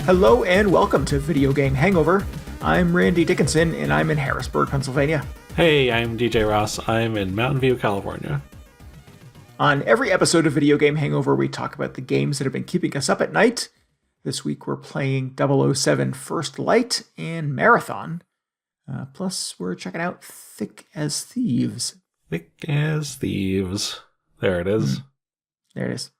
Hello and welcome to Video Game Hangover. I'm Randy Dickinson and I'm in Harrisburg, Pennsylvania. Hey, I'm DJ Ross. I'm in Mountain View, California. On every episode of Video Game Hangover, we talk about the games that have been keeping us up at night. This week we're playing 007 First Light and Marathon. Plus, we're checking out Thick as Thieves. Thick as Thieves. There it is. There it is.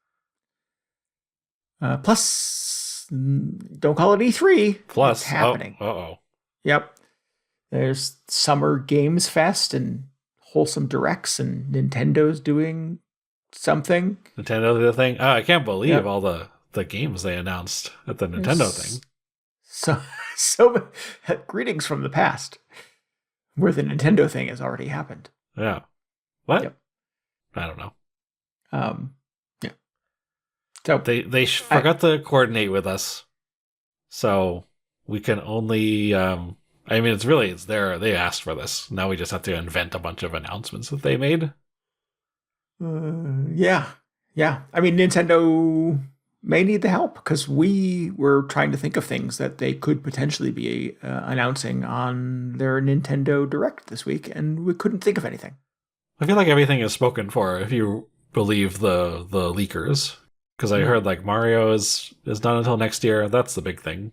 Plus, don't call it E3. Plus, it's happening. Uh-oh. Yep. There's Summer Games Fest and wholesome directs, and Nintendo's doing something. Nintendo did a thing. I can't believe all the games they announced at the Nintendo thing. So greetings from the past, where the Nintendo thing has already happened. Yeah. What? Yep. I don't know. Yeah. So they forgot to coordinate with us, so we can only. It's there. They asked for this. Now we just have to invent a bunch of announcements that they made. Yeah. I mean, Nintendo may need the help because we were trying to think of things that they could potentially be announcing on their Nintendo Direct this week, and we couldn't think of anything. I feel like everything is spoken for if you believe the leakers. Because I heard like Mario is not until next year. That's the big thing.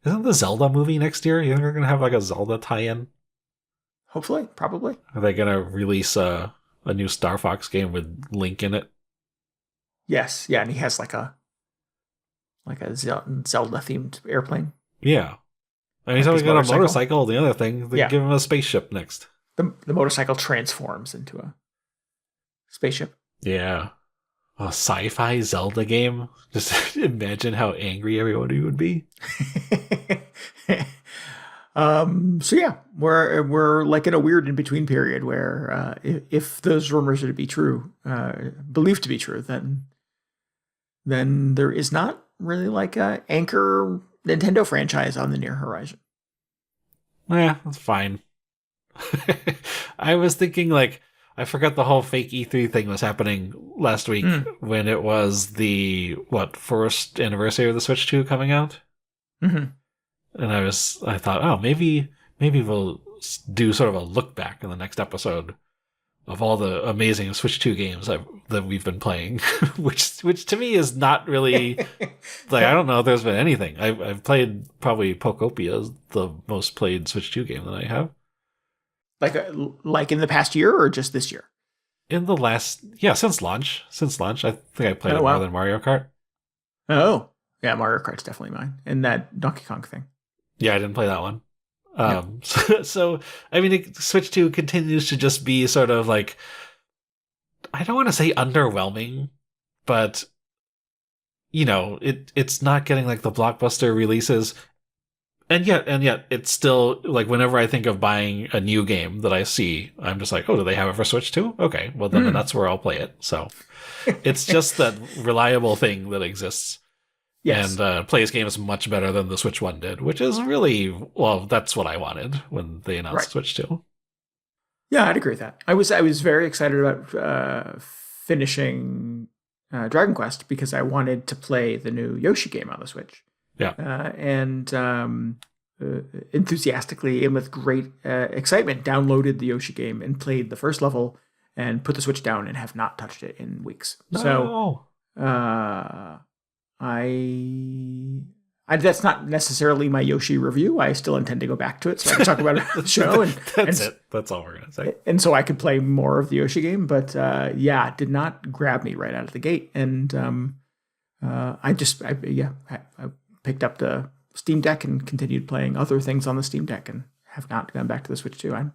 Isn't the Zelda movie next year? You think they're going to have like a Zelda tie-in? Hopefully, probably. Are they going to release a new Star Fox game with Link in it? Yes, yeah, and he has like a Zelda-themed airplane. Yeah. And he's always got a motorcycle. The other thing, they give him a spaceship next. The motorcycle transforms into a spaceship. Yeah. A sci-fi Zelda game? Just imagine how angry everybody would be. So yeah, we're like in a weird in-between period where if those rumors are to be true, believed to be true, then there is not really like a anchor Nintendo franchise on the near horizon. Yeah, that's fine. I was thinking like, I forgot the whole fake E3 thing was happening last week when it was the, first anniversary of the Switch 2 coming out? Mm-hmm. And I thought, oh, maybe we'll do sort of a look back in the next episode of all the amazing Switch 2 games that we've been playing, which to me is not really, like, I don't know if there's been anything. I've played probably Pokopia, the most played Switch 2 game that I have. Like in the past year or just this year? In the since launch. I think I played it more than Mario Kart. Oh, yeah, Mario Kart's definitely mine. And that Donkey Kong thing. Yeah, I didn't play that one. So I mean, Switch 2 continues to just be sort of like, I don't want to say underwhelming, but, you know, it's not getting like the blockbuster releases. And yet, it's still, like, whenever I think of buying a new game that I see, I'm just like, oh, do they have it for Switch 2? Okay, well, then that's where I'll play it. So it's just that reliable thing that exists. Yes. And plays games much better than the Switch 1 did, which is really, that's what I wanted when they announced Switch 2. Yeah, I'd agree with that. I was very excited about finishing Dragon Quest because I wanted to play the new Yoshi game on the Switch. Yeah. And enthusiastically and with great excitement downloaded the Yoshi game and played the first level and put the Switch down and have not touched it in weeks. No. So I that's not necessarily my Yoshi review. I still intend to go back to it so I can talk about it on the show. And that's it. That's all we're going to say. And so I could play more of the Yoshi game. But it did not grab me right out of the gate. And I picked up the Steam Deck and continued playing other things on the Steam Deck and have not gone back to the Switch 2.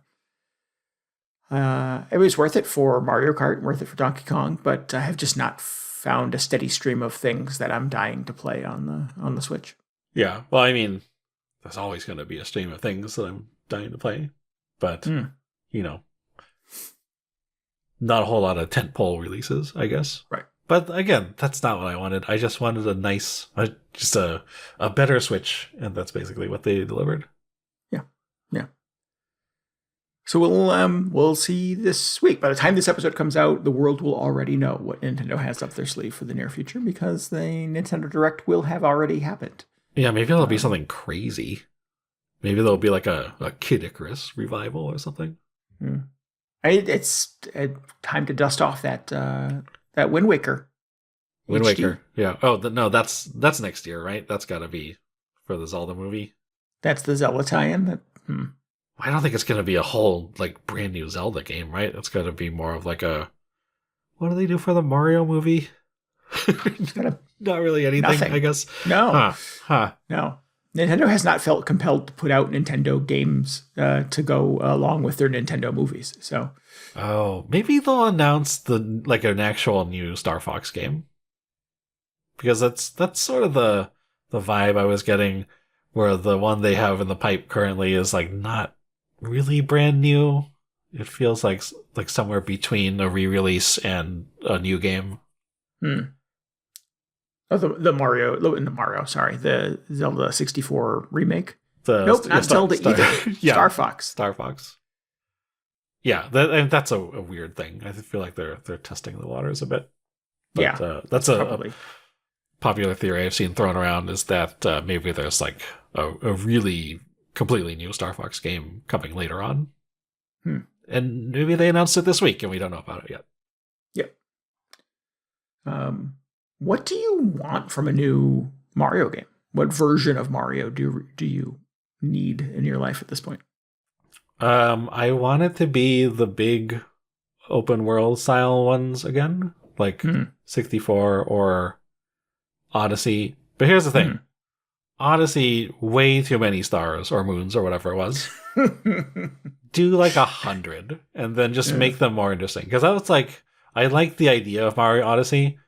It was worth it for Mario Kart and worth it for Donkey Kong, but I have just not found a steady stream of things that I'm dying to play on the Switch. Yeah, well, I mean, there's always going to be a stream of things that I'm dying to play, but, you know, not a whole lot of tentpole releases, I guess. Right. But again, that's not what I wanted. I just wanted a better Switch, and that's basically what they delivered. Yeah. So we'll see this week. By the time this episode comes out, the world will already know what Nintendo has up their sleeve for the near future because the Nintendo Direct will have already happened. Yeah, maybe it'll be something crazy. Maybe there'll be like a Kid Icarus revival or something. Hmm. It's time to dust off that Wind Waker Wind HD. Waker. Yeah. Oh, no, that's next year, right? That's got to be for the Zelda movie. That's the Zelda tie-in. I don't think it's going to be a whole like brand new Zelda game, right? It's going to be more of like a what do they do for the Mario movie? Not really anything, Nothing. I guess. No. Huh. No. Nintendo has not felt compelled to put out Nintendo games to go along with their Nintendo movies. So, oh, maybe they'll announce like an actual new Star Fox game, because that's sort of the vibe I was getting, where the one they have in the pipe currently is like not really brand new. It feels like somewhere between a re-release and a new game. Oh, the Mario, sorry, the Zelda 64 remake. Nope, not Zelda either. Yeah, Star Fox. Star Fox. Yeah, that's a weird thing. I feel like they're testing the waters a bit. But, yeah, that's a popular theory I've seen thrown around, is that maybe there's like a really completely new Star Fox game coming later on. And maybe they announced it this week and we don't know about it yet. Yep. What do you want from a new Mario game? What version of Mario do you need in your life at this point? I want it to be the big open world style ones again, like 64 or Odyssey. But here's the thing. Odyssey, way too many stars or moons or whatever it was. Do like 100 and then just make them more interesting. Because I like the idea of Mario Odyssey,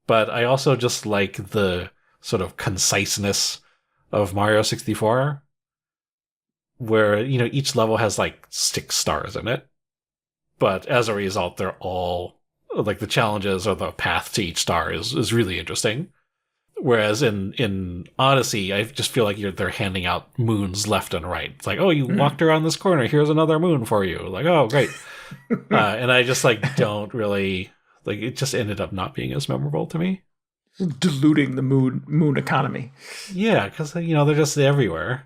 but I also just like the sort of conciseness of Mario 64, where, each level has like 6 stars in it. But as a result, they're all like the challenges or the path to each star is really interesting. Whereas in Odyssey, I just feel like they're handing out moons left and right. It's like, oh, you walked around this corner, here's another moon for you. Like, oh, great. And I just don't really it just ended up not being as memorable to me. Diluting the moon economy. Yeah, because they're just everywhere.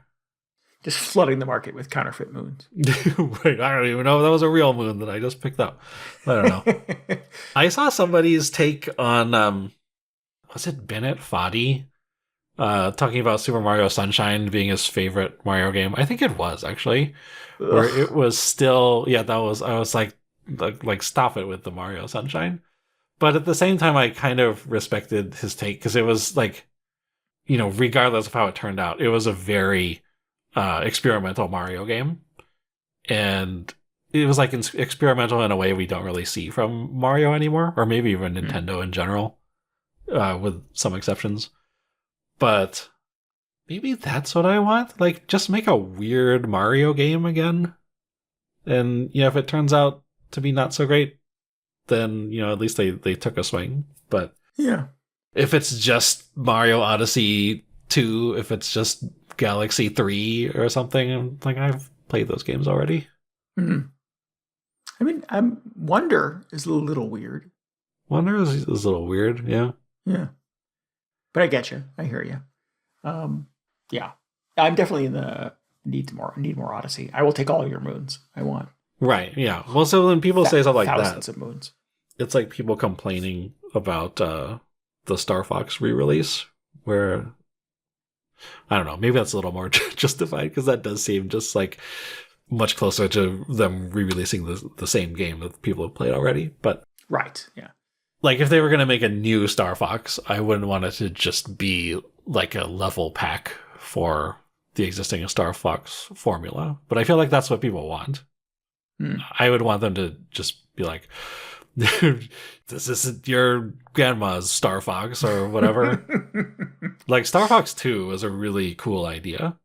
Just flooding the market with counterfeit moons. Wait, I don't even know if that was a real moon that I just picked up. I don't know. I saw somebody's take on was it Bennett Foddy talking about Super Mario Sunshine being his favorite Mario game? I think it was, actually. Ugh. Where it was still, I was like stop it with the Mario Sunshine. But at the same time, I kind of respected his take, because it was like, regardless of how it turned out, it was a very experimental Mario game. And it was like experimental in a way we don't really see from Mario anymore, or maybe even Nintendo in general. With some exceptions. But maybe that's what I want. Like, just make a weird Mario game again. And, if it turns out to be not so great, then, at least they took a swing. But yeah, if it's just Mario Odyssey 2, if it's just Galaxy 3 or something, I've played those games already. I mean, Wonder is a little weird. Wonder is a little weird, yeah. Yeah. But I get you. I hear you. Yeah. I'm definitely in the need more Odyssey. I will take all your moons. I want. Right, yeah. Well, so when people say something like thousands of moons. It's like people complaining about the Star Fox re-release, where I don't know, maybe that's a little more justified, because that does seem just like much closer to them re-releasing the same game that people have played already. But right, yeah. Like, if they were going to make a new Star Fox, I wouldn't want it to just be like a level pack for the existing Star Fox formula. But I feel like that's what people want. I would want them to just be like, this isn't your grandma's Star Fox or whatever. Like, Star Fox 2 is a really cool idea.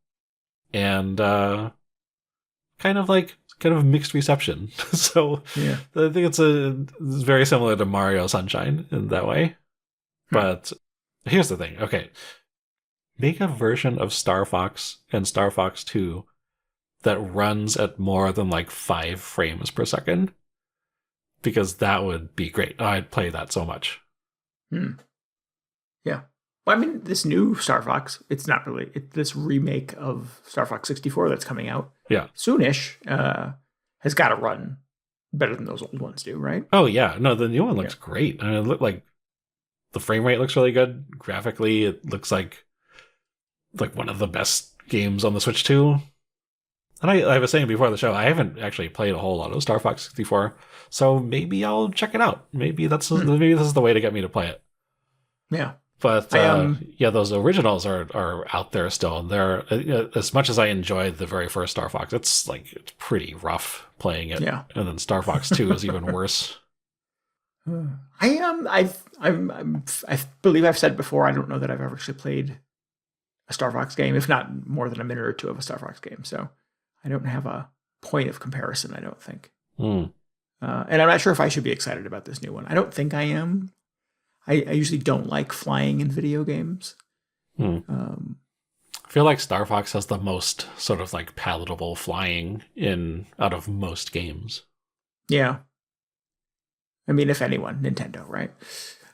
And kind of mixed reception. So yeah. I think it's very similar to Mario Sunshine in that way. But here's the thing. Okay. Make a version of Star Fox and Star Fox 2 that runs at more than 5 frames per second. Because that would be great. I'd play that so much. Yeah. Well, I mean, this new Star Fox, it's not really this remake of Star Fox 64 that's coming out Yeah. soonish, has got to run better than those old ones do, right? Oh yeah, no, the new one looks great. I mean, it looked like the frame rate looks really good. Graphically, it looks like one of the best games on the Switch 2. And I was saying before the show, I haven't actually played a whole lot of Star Fox 64, so maybe I'll check it out. Maybe maybe this is the way to get me to play it. Yeah. But yeah, those originals are out there still. And they're as much as I enjoyed the very first Star Fox, it's pretty rough playing it. Yeah. And then Star Fox 2 is even worse. I believe I've said before, I don't know that I've ever actually played a Star Fox game, if not more than a minute or two of a Star Fox game. So I don't have a point of comparison, I don't think. Mm. And I'm not sure if I should be excited about this new one. I don't think I am. I usually don't like flying in video games. I feel like Star Fox has the most sort of palatable flying out of most games. Yeah. I mean, if anyone, Nintendo, right?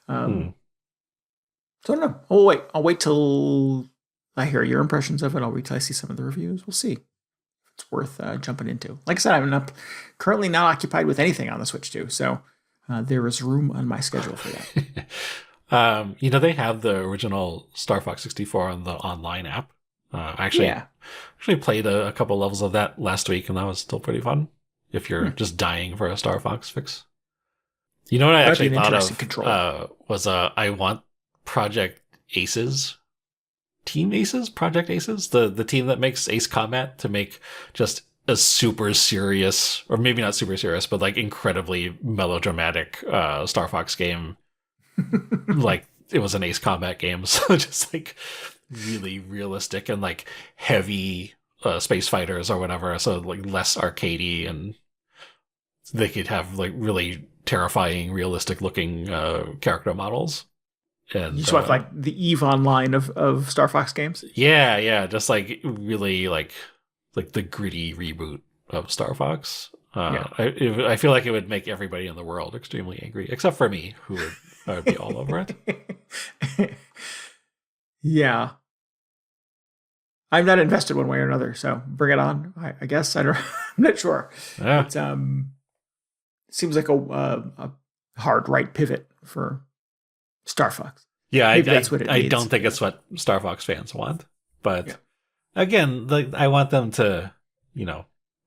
So I don't know. I'll wait till I hear your impressions of it. I'll wait till I see some of the reviews. We'll see if it's worth jumping into. Like I said, I'm currently not occupied with anything on the Switch 2, so there is room on my schedule for that. They have the original Star Fox 64 on the online app. I actually played a couple levels of that last week, and that was still pretty fun. If you're just dying for a Star Fox fix. You know what I actually thought of was I want Project Aces. Team Aces? Project Aces? The team that makes Ace Combat to make just a super serious, or maybe not super serious, but incredibly melodramatic Star Fox game. It was an Ace Combat game, so just really realistic and heavy space fighters or whatever, so less arcadey, and they could have really terrifying, realistic looking character models. And you just want the EVE Online of Star Fox games? Yeah, just really the gritty reboot of Star Fox. I feel like it would make everybody in the world extremely angry, except for me, who would be all over it. Yeah. I'm not invested one way or another, so bring it on. I guess I'm not sure. Yeah. It seems like a hard right pivot for Star Fox. Yeah, Maybe that's what it needs. I don't think it's what Star Fox fans want, but again, I want them to,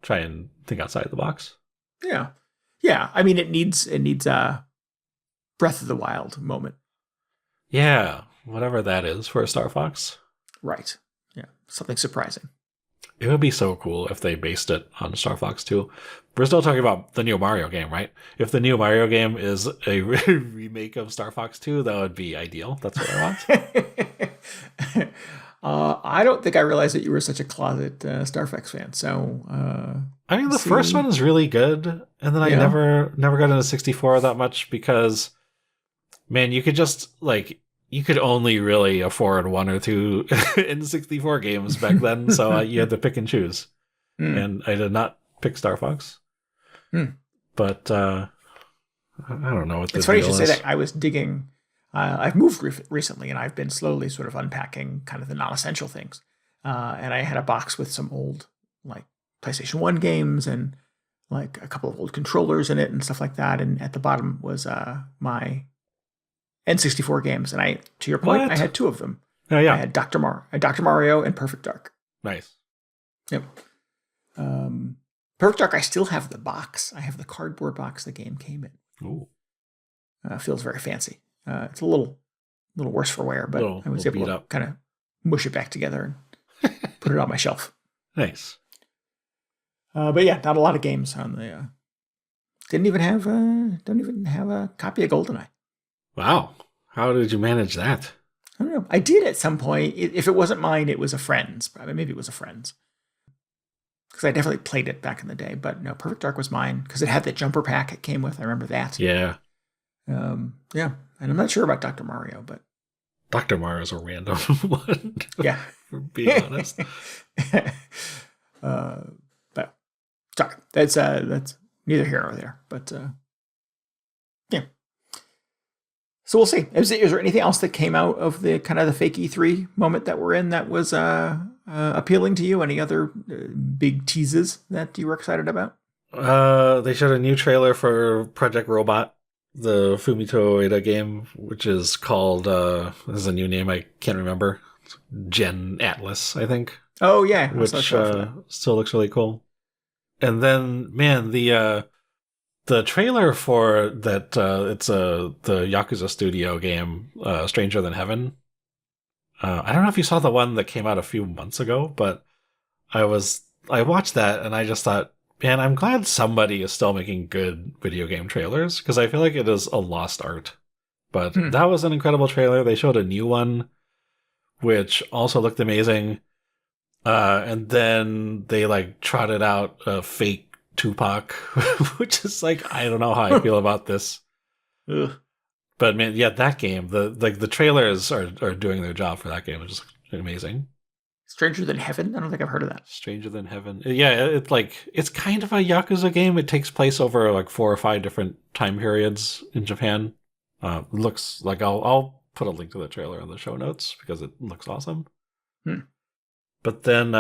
try and think outside the box. Yeah. I mean, it needs a Breath of the Wild moment. Yeah, whatever that is for a Star Fox. Right. Yeah, something surprising. It would be so cool if they based it on Star Fox 2. We're still talking about the new Mario game, right? If the new Mario game is a remake of Star Fox 2, that would be ideal. That's what I want. I don't think I realized that you were such a closet Star Fox fan. So, I mean, the first one is really good, and then I never got into 64 that much because, man, you could just you could only really afford one or two N64 games back then, so you had to pick and choose. And I did not pick Star Fox. But I don't know what the It's funny you deal should is. say that. I was digging. I've moved recently, and I've been slowly sort of unpacking kind of the non-essential things. And I had a box with some old PlayStation 1 games and a couple of old controllers in it and stuff like that. And at the bottom was my N64 games, and to your point, I had two of them. Oh yeah, I had Dr. Mario and Perfect Dark. Nice. Yep. Perfect Dark, I still have the box. I have the cardboard box the game came in. Ooh. Feels very fancy. It's a little worse for wear, but I was able to kind of mush it back together and put it on my shelf. Nice. But yeah, not a lot of games on the. Don't even have a copy of GoldenEye. Wow. How did you manage that? I don't know. I did at some point. If it wasn't mine, it was a friend's. Maybe it was a friend's. Because I definitely played it back in the day. But no, Perfect Dark was mine. Because it had the jumper pack it came with. I remember that. Yeah. Yeah. And I'm not sure about Dr. Mario, but... Dr. Mario's a random one. Yeah. For being honest. But, sorry. That's neither here nor there. But, yeah. So we'll see. Is there anything else that came out of the kind of the fake E3 moment that we're in that was appealing to you? Any other big teases that you were excited about? They showed a new trailer for Project Robot, the Fumito Ueda game, which is called, this is a new name I can't remember. Gen Atlas, I think. Oh yeah, Which still looks really cool. And then, man, the trailer for that, it's the Yakuza Studio game, Stranger Than Heaven. I don't know if you saw the one that came out a few months ago, but I watched that and I just thought, man, I'm glad somebody is still making good video game trailers, because I feel like it is a lost art. But that was an incredible trailer. They showed a new one, which also looked amazing. And then they like trotted out a fake Tupac, which is like, I don't know how I feel about this. Ugh. But man, yeah, that game, the trailers are doing their job for that game, which is amazing. Stranger Than Heaven? I don't think I've heard of that. Stranger Than Heaven. Yeah, it's kind of a Yakuza game. It takes place over like 4 or 5 different time periods in Japan. Looks like I'll put a link to the trailer in the show notes because it looks awesome. But then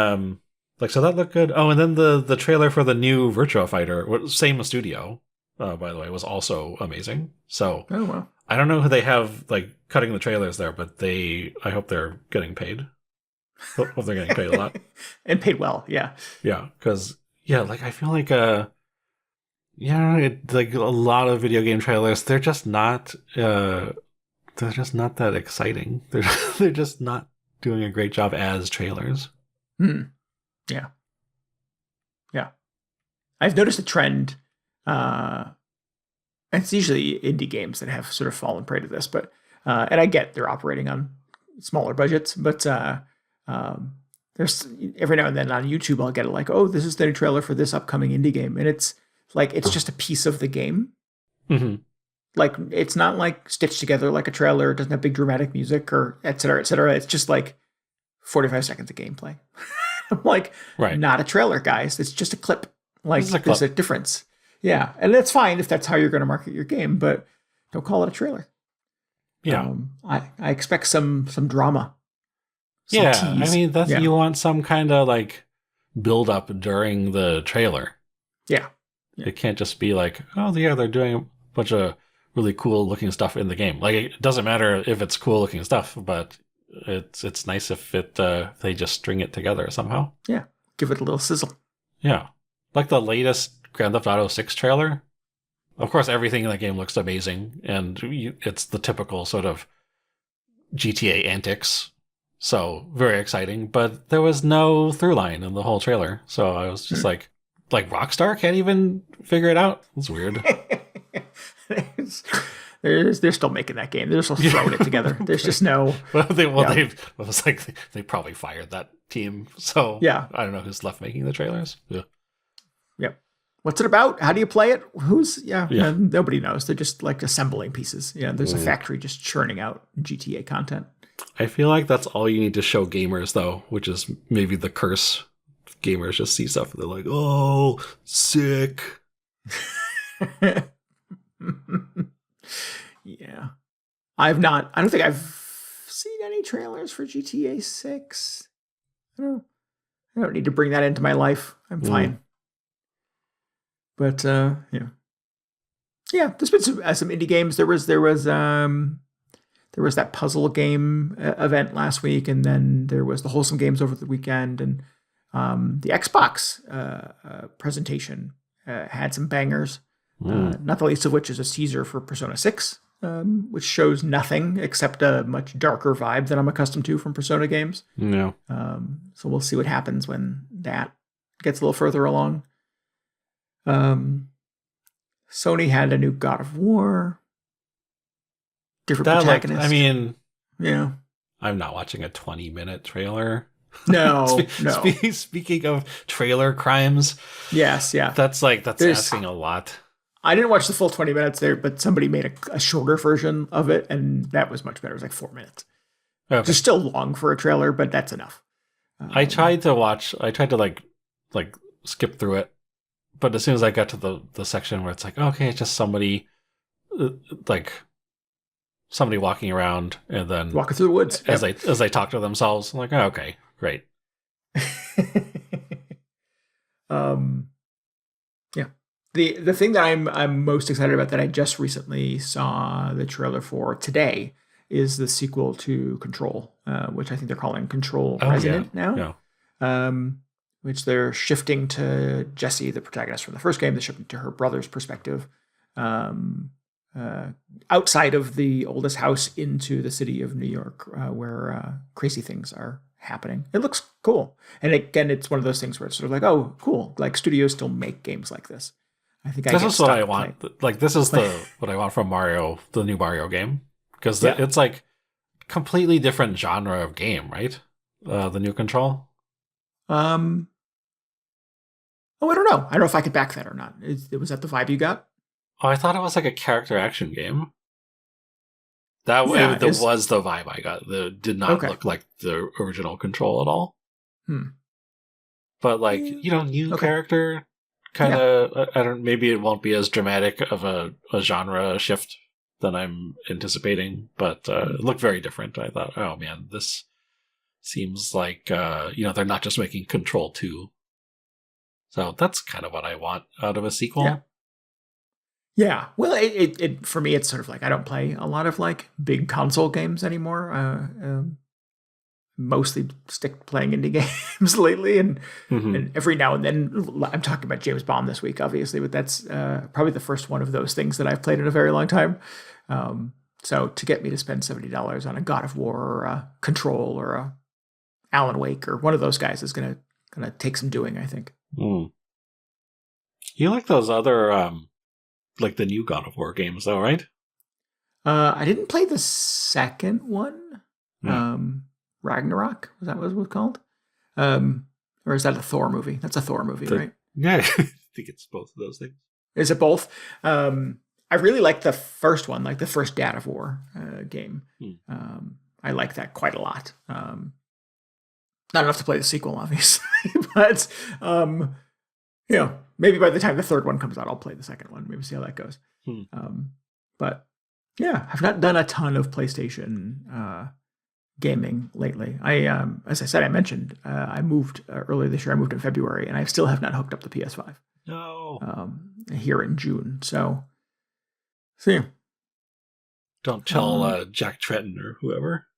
so that looked good. Oh, and then the trailer for the new Virtua Fighter, same studio, by the way, was also amazing. So oh wow. I don't know who they have like cutting the trailers there, but I hope they're getting paid. Hope they're getting paid a lot. And paid well, yeah. Yeah, because like I feel like like a lot of video game trailers, they're just not that exciting. They're just not doing a great job as trailers. Yeah. Yeah. I've noticed a trend. It's usually indie games that have sort of fallen prey to this, but and I get they're operating on smaller budgets, but there's every now and then on YouTube I'll get it like, oh, this is the new trailer for this upcoming indie game, and it's like it's just a piece of the game. Mm-hmm. Like it's not like stitched together like a trailer. It doesn't have big dramatic music or et cetera, et cetera. It's just like 45 seconds of gameplay. I'm like, right. Not a trailer, guys. It's just a clip. Like there's a difference. Yeah, and that's fine if that's how you're going to market your game, but don't call it a trailer. Yeah, I expect some drama. Some tease. I mean you want some kind of like build up during the trailer. Yeah. It can't just be like, oh yeah, they're doing a bunch of really cool looking stuff in the game. Like it doesn't matter if it's cool looking stuff, but it's nice if they just string it together somehow. Yeah, give it a little sizzle. Yeah, like the latest Grand Theft Auto 6 trailer. Of course, everything in the game looks amazing, and it's the typical sort of GTA antics. So very exciting, but there was no through line in the whole trailer. So I was just like Rockstar can't even figure it out. It's weird. They're still making that game. They're still throwing it together. There's just no. They probably fired that team. So yeah, I don't know who's left making the trailers. Yeah. Yep. What's it about? How do you play it? Nobody knows. They're just like assembling pieces. Yeah, there's a factory just churning out GTA content. I feel like that's all you need to show gamers, though, which is maybe the curse. Gamers just see stuff and they're like, oh, sick. Yeah. I don't think I've seen any trailers for GTA 6. I don't need to bring that into my life. I'm fine. But yeah. Yeah, there's been some indie games. There was that puzzle game event last week, and then there was the Wholesome Games over the weekend, and the Xbox presentation had some bangers. Not the least of which is a teaser for Persona 6, which shows nothing except a much darker vibe than I'm accustomed to from Persona games. No. So we'll see what happens when that gets a little further along. Sony had a new God of War. Different protagonist. Yeah. I'm not watching a 20-minute trailer. No, no. Speaking of trailer crimes. Yes, yeah. That's asking a lot. I didn't watch the full 20 minutes there, but somebody made a shorter version of it, and that was much better. It was like 4 minutes. Okay. It's still long for a trailer, but that's enough. I tried to skip through it, but as soon as I got to the section where it's like, okay, it's just somebody somebody walking around and then Walking through the woods. as they talk to themselves. I'm like, oh, okay, great. Yeah. The thing that I'm most excited about that I just recently saw the trailer for today is the sequel to Control, which I think they're calling Control Resonant now. Yeah. Which they're shifting to Jessie, the protagonist from the first game. They're shifting to her brother's perspective, outside of the oldest house into the city of New York, where crazy things are happening. It looks cool. And again, it's one of those things where it's sort of like, oh, cool. Like studios still make games like this. I think this is what I want. Like this is what I want from Mario, the new Mario game, because it's like completely different genre of game, right? The new Control. Oh, I don't know. I don't know if I could back that or not. Was that the vibe you got? Oh, I thought it was like a character action game. That was the vibe I got. It did not look like the original Control at all. But like, new character, kind of. I don't. Maybe it won't be as dramatic of a genre shift than I'm anticipating, but it looked very different. I thought, oh man, this seems like they're not just making Control 2. So that's kind of what I want out of a sequel. Yeah. Well, it for me, it's sort of like I don't play a lot of like big console games anymore. Mostly stick playing indie games lately, and every now and then I'm talking about James Bond this week, obviously, but that's probably the first one of those things that I've played in a very long time. So to get me to spend $70 on a God of War or a Control or a Alan Wake or one of those guys is gonna take some doing, I think. You like those other like the new God of War games, though, right? I didn't play the second one. Ragnarok, was that what it was called? Or is that a Thor movie? That's a Thor movie, right? Yeah, I think it's both of those things. Is it both? I really like the first one, like the first God of War game. I like that quite a lot. Not enough to play the sequel, obviously, but maybe by the time the third one comes out, I'll play the second one. Maybe see how that goes. But yeah, I've not done a ton of PlayStation gaming lately. As I said, I mentioned I moved earlier this year. I moved in February, and I still have not hooked up the PS5. No. Here in June. So yeah. Don't tell Jack Tretton or whoever.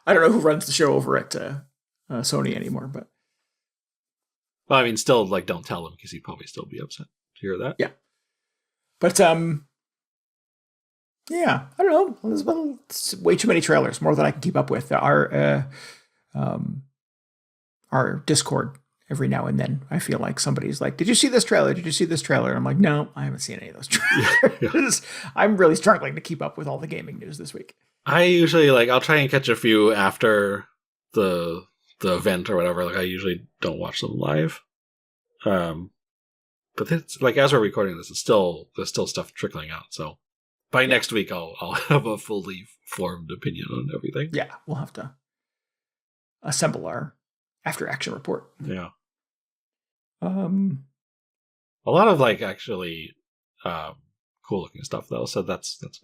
I don't know who runs the show over at Sony anymore, but well, I mean, still, like, don't tell him because he'd probably still be upset to hear that. Yeah, but yeah, I don't know. There's been way too many trailers, more than I can keep up with. Our Discord, every now and then, I feel like somebody's like, "Did you see this trailer? Did you see this trailer?" And I'm like, "No, I haven't seen any of those trailers." I'm really struggling to keep up with all the gaming news this week. I usually I'll try and catch a few after the event or whatever. Like I usually don't watch them live. But it's like as we're recording this, there's still stuff trickling out. So by next week, I'll have a fully formed opinion on everything. Yeah, we'll have to assemble our after action report. Yeah. A lot of actually cool looking stuff though. So that's good.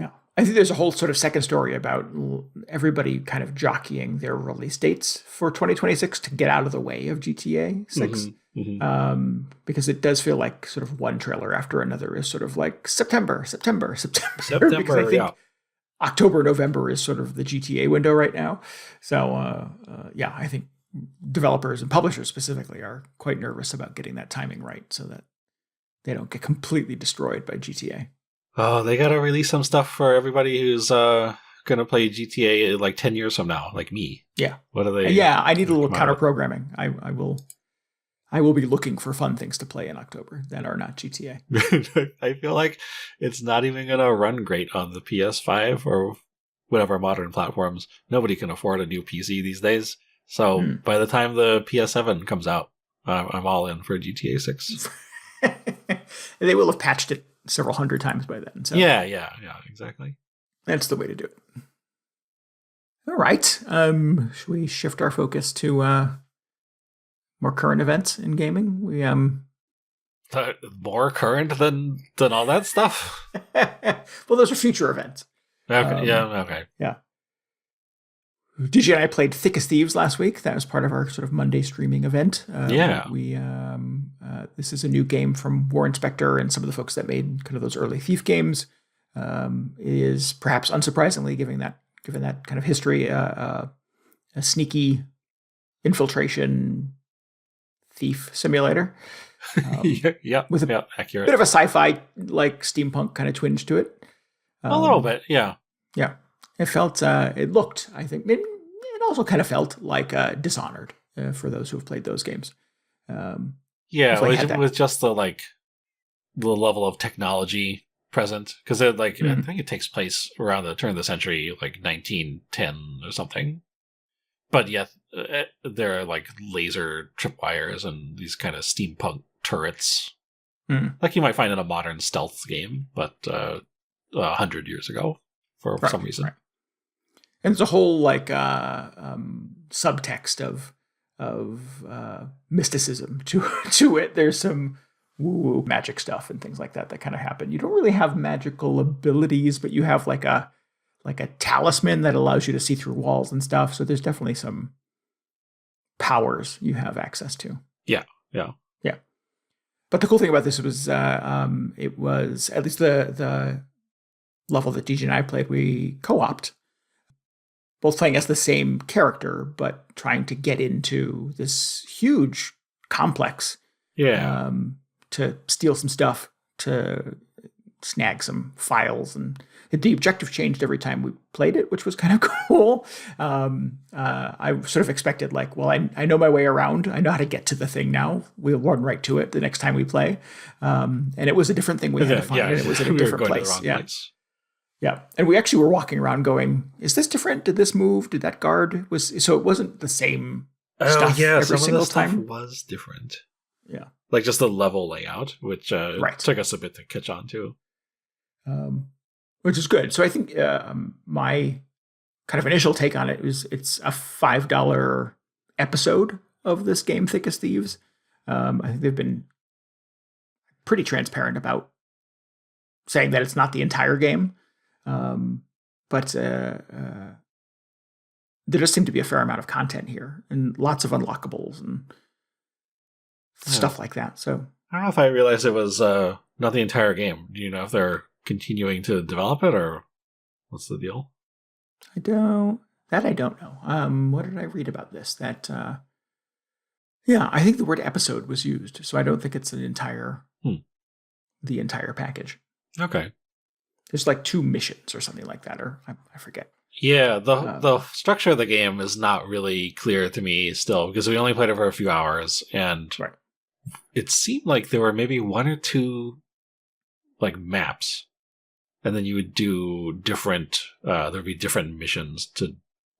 Yeah, I think there's a whole sort of second story about everybody kind of jockeying their release dates for 2026 to get out of the way of GTA 6. Because it does feel like sort of one trailer after another is sort of like September. Because I think October, November is sort of the GTA window right now. So yeah, I think developers and publishers specifically are quite nervous about getting that timing right so that they don't get completely destroyed by GTA. Oh, they got to release some stuff for everybody who's going to play GTA like 10 years from now, like me. Yeah. What are they? Yeah, I need a little counter programming. I will be looking for fun things to play in October that are not GTA. I feel like it's not even going to run great on the PS5 or whatever modern platforms. Nobody can afford a new PC these days. So by the time the PS7 comes out, I'm all in for GTA 6. They will have patched it several hundred times by then. So yeah, exactly. That's the way to do it. All right. Should we shift our focus to more current events in gaming? More current than all that stuff. Well, those are future events. Okay, yeah, okay. Yeah. DJ and I played Thick as Thieves last week. That was part of our sort of Monday streaming event. Yeah. This is a new game from War Inspector and some of the folks that made kind of those early Thief games. It is perhaps unsurprisingly, given that kind of history, a sneaky infiltration thief simulator. With a accurate. bit of a sci-fi like steampunk kind of twinge to it. A little bit, yeah. Yeah. It felt, it looked, I think, it also kind of felt like Dishonored for those who have played those games. With just the level of technology present, because I think it takes place around the turn of the century, like 1910 or something. But yet there are like laser tripwires and these kind of steampunk turrets, like you might find in a modern stealth game, but 100 years ago for some reason. Right. And there's a whole subtext of mysticism to it. There's some woo-woo magic stuff and things like that kind of happen. You don't really have magical abilities, but you have like a talisman that allows you to see through walls and stuff. So there's definitely some powers you have access to. Yeah. But the cool thing about this was it was, at least the level that DJ and I played, we co-opted, both playing as the same character, but trying to get into this huge complex. Yeah. To steal some stuff, to snag some files, and the objective changed every time we played it, which was kind of cool. I sort of expected I know my way around. I know how to get to the thing now. We'll run right to it the next time we play. And it was a different thing we had to find, and it was in a different place. Place. Yeah. And we actually were walking around going, is this different? Did this move? Did that guard so it wasn't the same stuff every single time? Stuff was different. Yeah. Like just the level layout, which took us a bit to catch on to. Which is good. So I think my kind of initial take on it is it's a $5 episode of this game, Thick as Thieves. I think they've been pretty transparent about saying that it's not the entire game. But there does seem to be a fair amount of content here and lots of unlockables and stuff like that. So I don't know if I realized it was not the entire game. Do you know if they're continuing to develop it, or what's the deal? I don't know. What did I read about this? That I think the word episode was used, so I don't think it's the entire package. Okay. There's like 2 missions or something like that, or I forget. Yeah, the structure of the game is not really clear to me still, because we only played it for a few hours, and it seemed like there were maybe 1 or 2 maps, and then you would do different. There'd be different missions to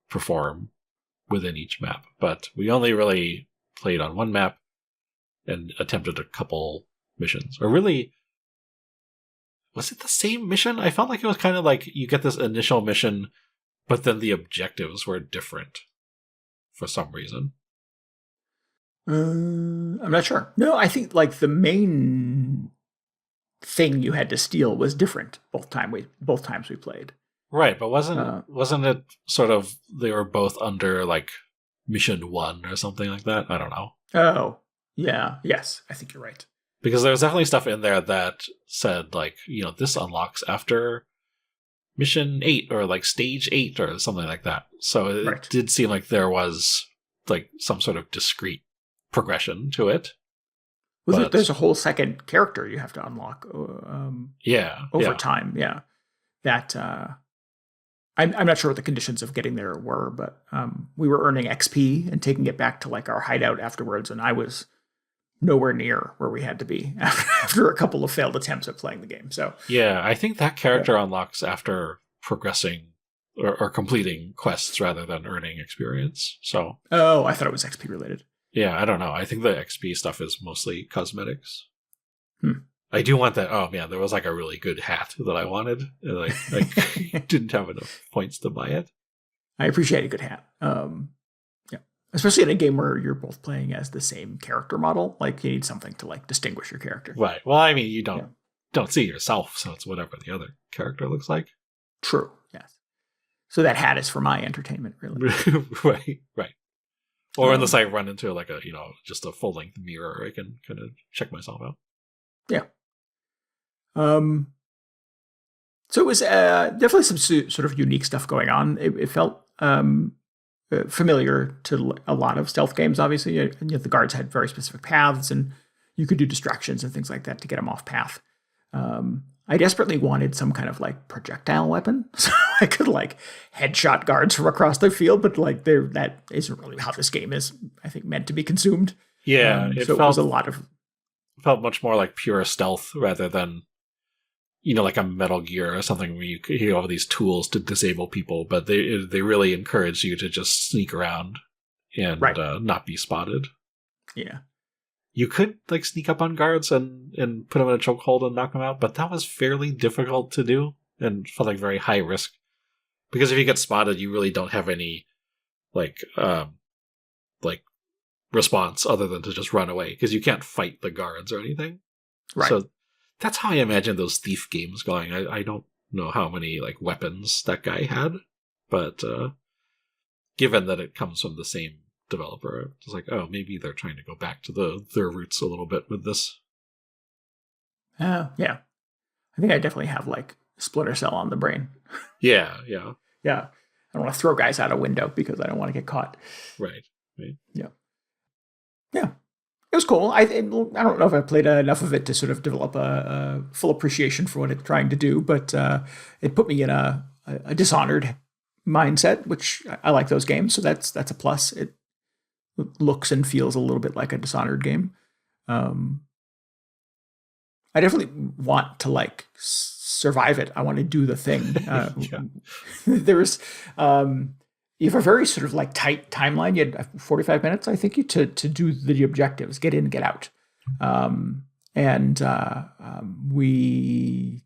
perform within each map, but we only really played on 1 map and attempted a couple missions. Or really, was it the same mission? I felt like it was kind of like you get this initial mission, but then the objectives were different for some reason. I'm not sure. No, I think the main thing you had to steal was different both times we played. Right, but wasn't it sort of they were both under mission 1 or something like that? I don't know. Oh, yeah, yes, I think you're right. Because there was definitely stuff in there that said this unlocks after mission 8 or stage 8 or something like that. So it did seem like there was some sort of discrete progression to it. Well, there's a whole second character you have to unlock. Over time. Yeah, that I'm not sure what the conditions of getting there were, but we were earning XP and taking it back to our hideout afterwards, and I was nowhere near where we had to be after a couple of failed attempts at playing the game. So yeah, I think that character unlocks after progressing or completing quests rather than earning experience. So I thought it was XP related. Yeah, I don't know. I think the XP stuff is mostly cosmetics. I do want that. Oh man, there was a really good hat that I wanted, and I didn't have enough points to buy it. I appreciate a good hat. especially in a game where you're both playing as the same character model. Like you need something to like distinguish your character. Right. Well, I mean, you Yeah. don't see yourself, so it's whatever the other character looks like. True. Yes. So that hat is for my entertainment, really. Right. Or unless I run into like a just a full length mirror, I can kind of check myself out. Yeah. So it was definitely some sort of unique stuff going on. It felt familiar to a lot of stealth games. Obviously, the guards had very specific paths, and you could do distractions and things like that to get them off path. I desperately wanted some kind of like projectile weapon, so I could like headshot guards from across the field. But like, that isn't really how this game is, I think, meant to be consumed. Yeah, it was a lot of felt much more like pure stealth rather than like a Metal Gear or something where you have these tools to disable people, but they really encourage you to just sneak around and not be spotted. Yeah. You could like sneak up on guards and put them in a chokehold and knock them out, but that was fairly difficult to do and felt like very high risk. Because if you get spotted, you really don't have any like response other than to just run away, because you can't fight the guards or anything. Right. So that's how I imagine those thief games going. I don't know how many like weapons that guy had, but given that it comes from the same developer, it's like, oh, maybe they're trying to go back to their roots a little bit with this. Yeah. I think I definitely have like Splinter Cell on the brain. Yeah. Yeah. I don't want to throw guys out a window because I don't want to get caught. Right. Yeah. It was cool. I don't know if I played enough of it to sort of develop a full appreciation for what it's trying to do, but it put me in a Dishonored mindset, which I like those games, so that's a plus. It looks and feels a little bit like a Dishonored game. I definitely want to like survive it. I want to do the thing. There's you have a very sort of like tight timeline. You had 45 minutes, I think, to do the objectives, get in, get out. We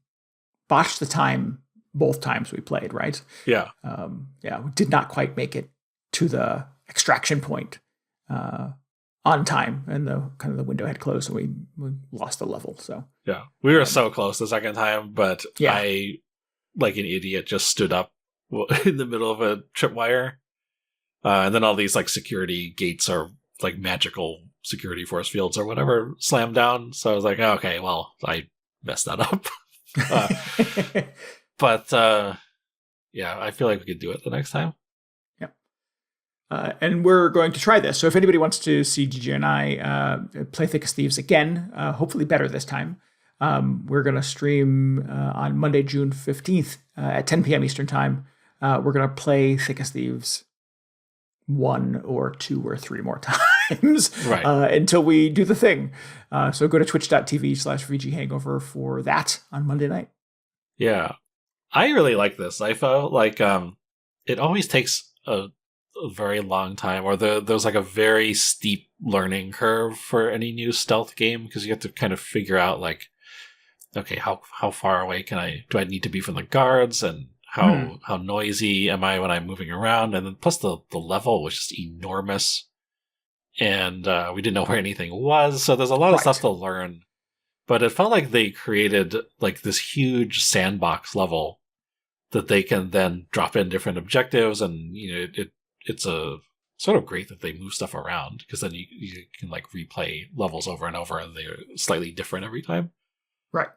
botched the time both times we played, right? Yeah. We did not quite make it to the extraction point on time, and the window had closed, so we lost the level. So yeah, we were so close the second time, but I, like an idiot, just stood up in the middle of a tripwire, and then all these like security gates or like magical security force fields or whatever slammed down. So I was like, oh, okay, well, I messed that up. But I feel like we could do it the next time. And we're going to try this. So if anybody wants to see DJ and I play Thick as Thieves again, hopefully better this time, we're going to stream on Monday, June 15th at 10 p.m. Eastern Time. We're going to play Thick as Thieves 1 or 2 or 3 more times until we do the thing. So go to twitch.tv/VGHangover for that on Monday night. Yeah. I really like this. I felt like it always takes a very long time, or there's like a very steep learning curve for any new stealth game, because you have to kind of figure out like, okay, how far away do I need to be from the guards, and how noisy am I when I'm moving around, and then plus the level was just enormous, and we didn't know where anything was, so there's a lot of stuff to learn. But it felt like they created like this huge sandbox level that they can then drop in different objectives, and it's a sort of great that they move stuff around, because then you can like replay levels over and over, and they're slightly different every time. Right.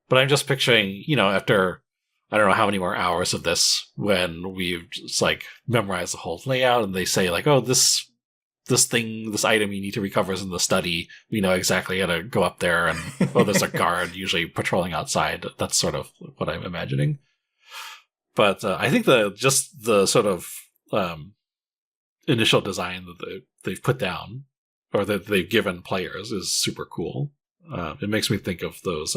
But I'm just picturing, after I don't know how many more hours of this, when we've just like memorized the whole layout, and they say like, oh, this item you need to recover is in the study. We know exactly how to go up there, and there's a guard usually patrolling outside. That's sort of what I'm imagining. But I think the sort of initial design that they've put down, or that they've given players, is super cool. It makes me think of those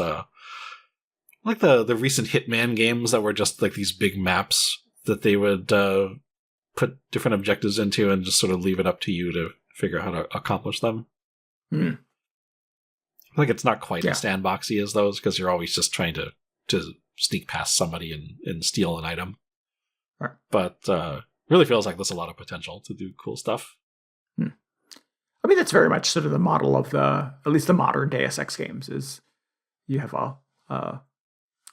like the recent Hitman games that were just like these big maps that they would put different objectives into and just sort of leave it up to you to figure out how to accomplish them. Like it's not quite as sandboxy as those, because you're always just trying to sneak past somebody and steal an item. Right. But really feels like there's a lot of potential to do cool stuff. I mean, that's very much sort of the model of at least the modern Deus Ex games is you have a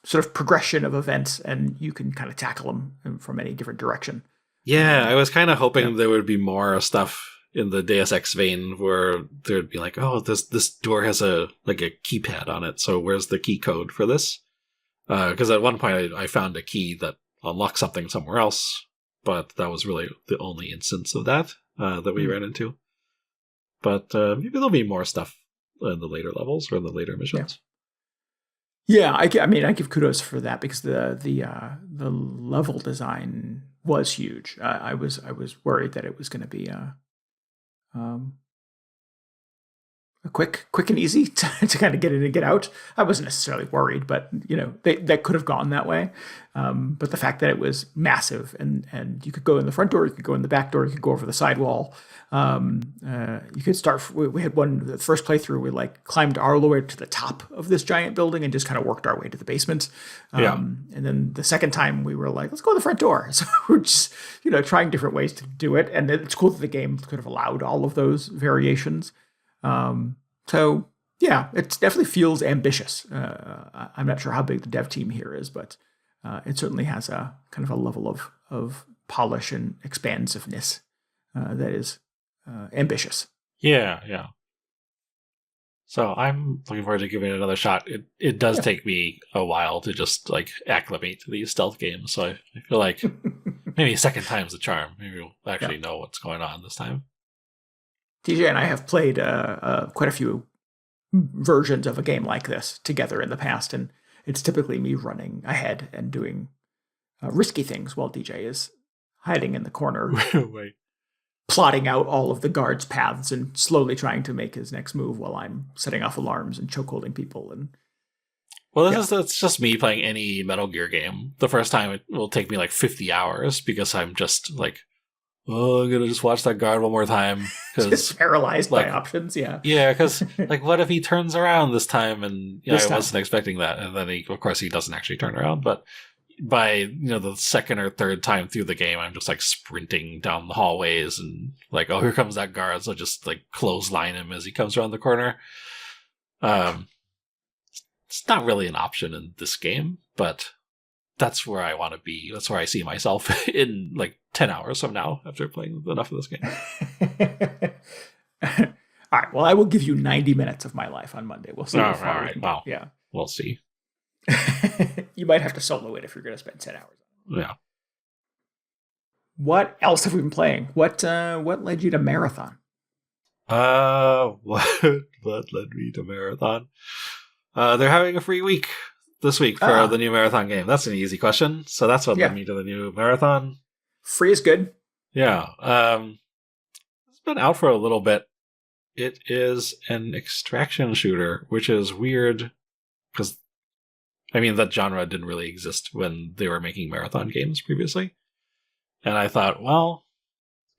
sort of progression of events, and you can kind of tackle them from any different direction. Yeah, I was kind of Yeah. hoping there would be more stuff in the Deus Ex vein where there'd be like, oh, this door has a keypad on it, so where's the key code for this? Because at one point I found a key that unlocked something somewhere else, but that was really the only instance of that that we ran into. But maybe there'll be more stuff in the later levels or in the later missions. Yeah, I mean, I give kudos for that because the level design was huge. I was worried that it was going to be um, a quick and easy to kind of get in and get out. I wasn't necessarily worried, but that could have gone that way. But the fact that it was massive and you could go in the front door, you could go in the back door, you could go over the sidewall. You could start. We had the first playthrough. We climbed all the way to the top of this giant building and just kind of worked our way to the basement. And then the second time we were like, let's go to the front door. So we're just trying different ways to do it, and it's cool that the game could have allowed all of those variations. So yeah, it definitely feels ambitious. I'm not sure how big the dev team here is, but it certainly has a kind of a level of polish and expansiveness that is ambitious. Yeah. So I'm looking forward to giving it another shot. It does take me a while to just acclimate to these stealth games, so I feel like maybe a second time's the charm. Maybe we'll actually know what's going on this time. DJ and I have played quite a few versions of a game like this together in the past, and it's typically me running ahead and doing risky things while DJ is hiding in the corner, Right. plotting out all of the guards' paths and slowly trying to make his next move while I'm setting off alarms and chokeholding people. And well, it's just me playing any Metal Gear game. The first time it will take me 50 hours because I'm just oh, I'm gonna just watch that guard one more time. Just paralyzed by options, yeah. Yeah, because what if he turns around this time? And I wasn't expecting that, and then of course he doesn't actually turn around. But by the second or third time through the game, I'm just sprinting down the hallways and oh, here comes that guard, so just clothesline him as he comes around the corner. It's not really an option in this game, but that's where I want to be. That's where I see myself in 10 hours from now after playing enough of this game. All right. Well, I will give you 90 minutes of my life on Monday. We'll see. All right. Wow. Yeah. We'll see. You might have to solo it if you're going to spend 10 hours. Yeah. What else have we been playing? What led you to Marathon? What led me to Marathon? They're having a free week this week for the new Marathon game. That's an easy question. So that's what led me to the new Marathon. Free is good. Yeah. It's been out for a little bit. It is an extraction shooter, which is weird because, that genre didn't really exist when they were making Marathon games previously. And I thought, well,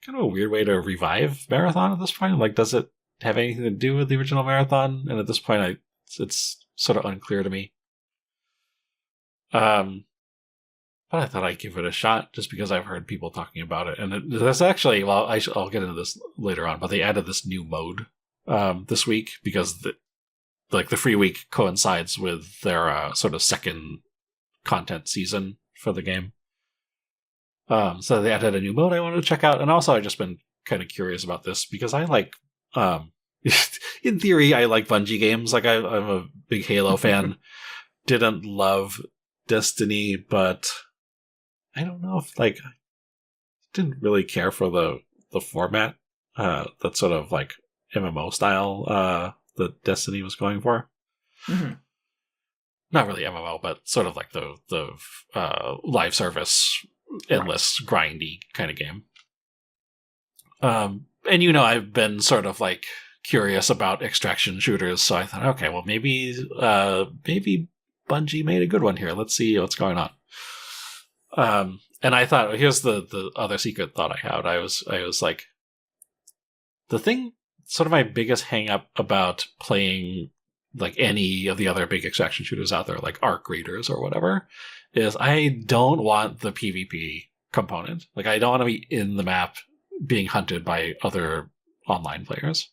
kind of a weird way to revive Marathon at this point. Does it have anything to do with the original Marathon? And at this point, it's sort of unclear to me. But I thought I'd give it a shot just because I've heard people talking about it. And there's actually, well, I'll get into this later on, but they added this new mode this week because the free week coincides with their sort of second content season for the game. So they added a new mode I wanted to check out. And also I've just been kind of curious about this because I in theory, I like Bungie games. I'm a big Halo fan. Didn't love Destiny, but I don't know if didn't really care for the format, that sort of MMO style that Destiny was going for. Mm-hmm. Not really MMO, but sort of the live service, endless grindy kind of game. And I've been sort of curious about extraction shooters, so I thought, okay, well maybe Bungie made a good one here. Let's see what's going on. And I thought, here's the other secret thought I had. I was the thing, sort of my biggest hang up about playing any of the other big extraction shooters out there, like Arc Raiders or whatever, is I don't want the PvP component. I don't want to be in the map being hunted by other online players.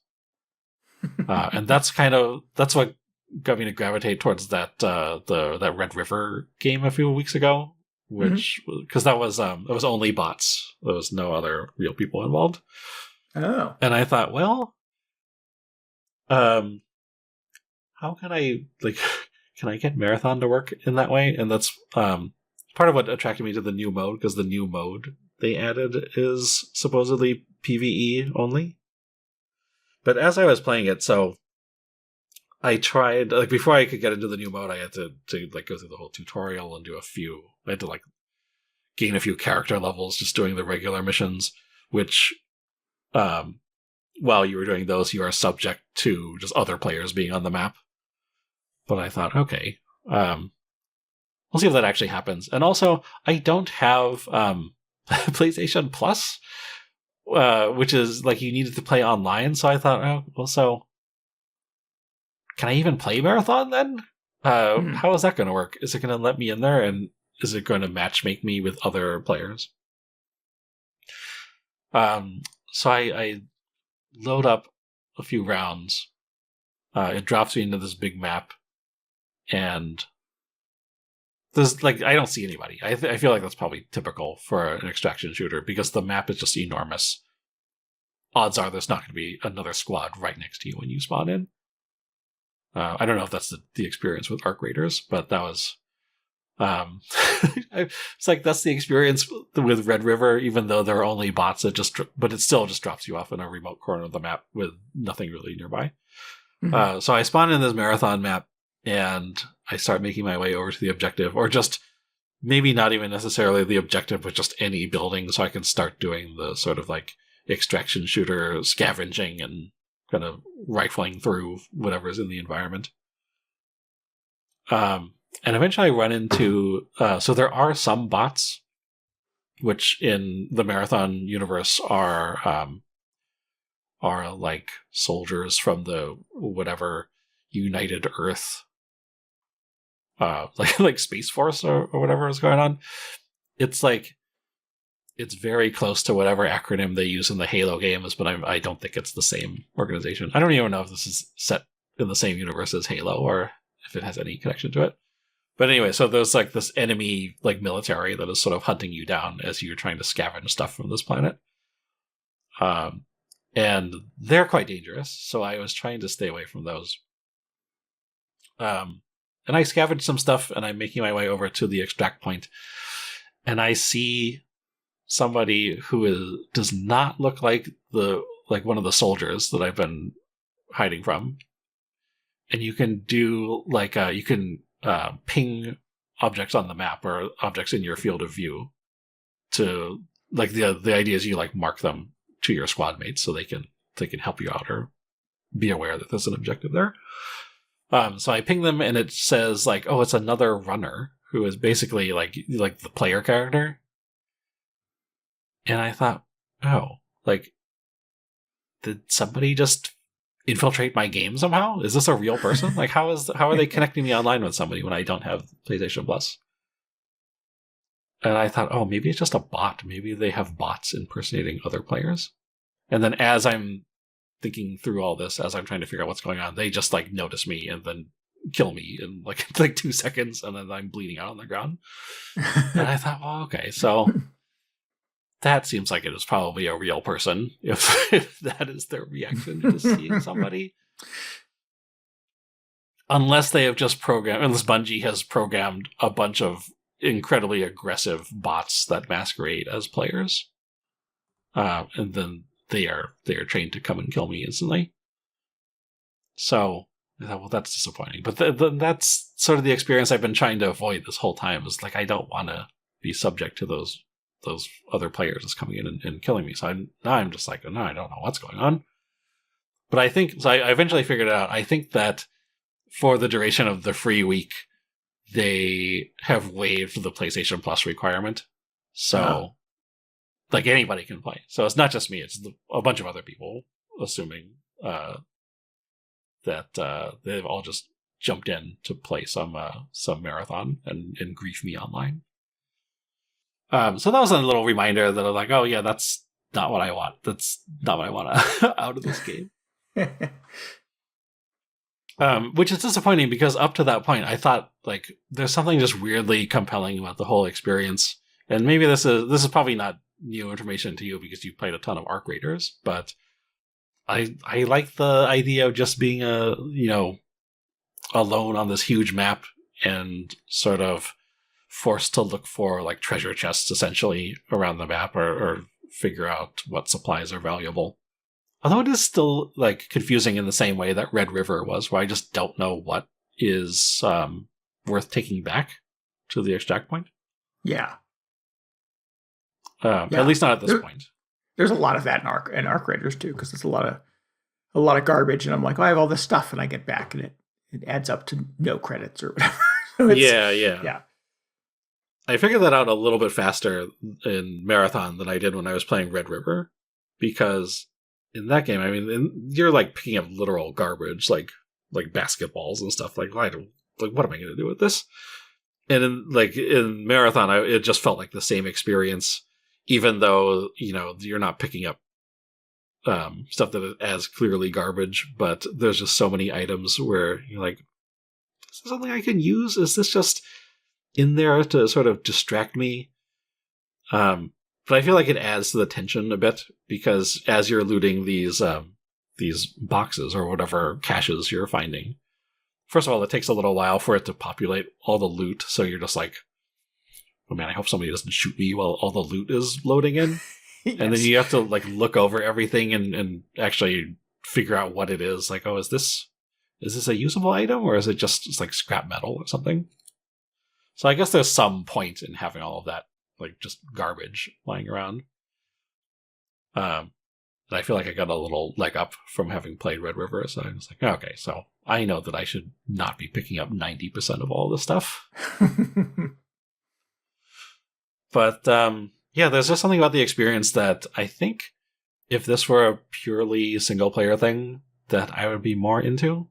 And that's what got me to gravitate towards that Red River game a few weeks ago, Mhm. which because it was only bots. There was no other real people involved. Oh. And I thought, well, um, how can I like can I get Marathon to work in that way? And that's part of what attracted me to the new mode, because the new mode they added is supposedly PvE only. But as I was playing it, so I tried like before I could get into the new mode, I had to like go through the whole tutorial and do a few. I had to like gain a few character levels just doing the regular missions, which um, while you were doing those, you are subject to just other players being on the map. But I thought, okay, we'll see if that actually happens. And also, I don't have PlayStation Plus, which is like you needed to play online. So I thought, oh, well, so can I even play Marathon then? Hmm. How is that going to work? Is it going to let me in there, and is it going to match make me with other players? Um, so I load up a few rounds. It drops me into this big map, and there's like I don't see anybody. I feel like that's probably typical for an extraction shooter because the map is just enormous. Odds are there's not going to be another squad right next to you when you spawn in. I don't know if that's the experience with Arc Raiders, but that was it's like that's the experience with Red River, even though there are only bots that but it still just drops you off in a remote corner of the map with nothing really nearby. Mhm. So I spawn in this Marathon map and I start making my way over to the objective, or just maybe not even necessarily the objective, but just any building, so I can start doing the sort of like extraction shooter scavenging and kind of rifling through whatever's in the environment. Um, and eventually I run into so there are some bots which in the Marathon universe are like soldiers from the whatever United Earth like Space Force or whatever is going on. It's like it's very close to whatever acronym they use in the Halo games, but I don't think it's the same organization. I don't even know if this is set in the same universe as Halo or if it has any connection to it. But anyway, so there's like this enemy like military that is sort of hunting you down as you're trying to scavenge stuff from this planet. Um, and they're quite dangerous, so I was trying to stay away from those. Um, and I scavenged some stuff, and I'm making my way over to the extract point, and I see somebody who does not look like the like one of the soldiers that I've been hiding from. And you can do like you can ping objects on the map or objects in your field of view to like the idea is you like mark them to your squad mates so they can help you out or be aware that there's an objective there. So I ping them and it says like, oh, it's another runner who is basically like the player character. And I thought, oh, like did somebody just infiltrate my game somehow? Is this a real person? Like how are they connecting me online with somebody when I don't have PlayStation Plus? And I thought, oh, maybe it's just a bot. Maybe they have bots impersonating other players. And then as I'm thinking through all this, as I'm trying to figure out what's going on, they just like notice me and then kill me in like 2 seconds, and then I'm bleeding out on the ground. And I thought, well, okay, so that seems like it is probably a real person if that is their reaction to seeing somebody. Unless they have just programmed, unless Bungie has programmed a bunch of incredibly aggressive bots that masquerade as players, and then they are trained to come and kill me instantly. So I thought, well, that's disappointing. But that's sort of the experience I've been trying to avoid this whole time. Is like I don't want to be subject to those other players just coming in and killing me. So now I'm just like, no, I don't know what's going on. But I think so. I eventually figured it out. I think that for the duration of the free week, they have waived the PlayStation Plus requirement. Oh. So, like, anybody can play. So it's not just me, it's a bunch of other people, assuming that they've all just jumped in to play some marathon and grief me online. So that was a little reminder that I'm like, oh, yeah, that's not what I want. That's not what I want out of this game. Which is disappointing because up to that point, I thought like there's something just weirdly compelling about the whole experience. And maybe this is probably not new information to you because you played a ton of Arc Raiders, but I like the idea of just being alone on this huge map and sort of forced to look for like treasure chests essentially around the map or figure out what supplies are valuable. Although it is still like confusing in the same way that Red River was, where I just don't know what is worth taking back to the extract point. Yeah. At least not at this point. There's a lot of that in Arc Raiders too, because it's a lot of garbage, and I'm like, oh, I have all this stuff, and I get back, and it adds up to no credits or whatever. So yeah. I figured that out a little bit faster in Marathon than I did when I was playing Red River, because in that game, I mean, you're like picking up literal garbage, like basketballs and stuff. Like, what am I going to do with this? And in Marathon, it just felt like the same experience, even though you're not picking up stuff that is as clearly garbage. But there's just so many items where you're like, is this something I can use? Is this just in there to sort of distract me? But I feel like it adds to the tension a bit, because as you're looting these boxes or whatever caches you're finding, first of all, it takes a little while for it to populate all the loot. So you're just like, oh man, I hope somebody doesn't shoot me while all the loot is loading in. Yes. And then you have to like look over everything and actually figure out what it is. Like, oh, is this a usable item, or is it just like scrap metal or something? So I guess there's some point in having all of that, like just garbage lying around. And I feel like I got a little leg up from having played Red River. So I was like, okay, so I know that I should not be picking up 90% of all this stuff. But yeah, there's just something about the experience that I think if this were a purely single player thing, that I would be more into.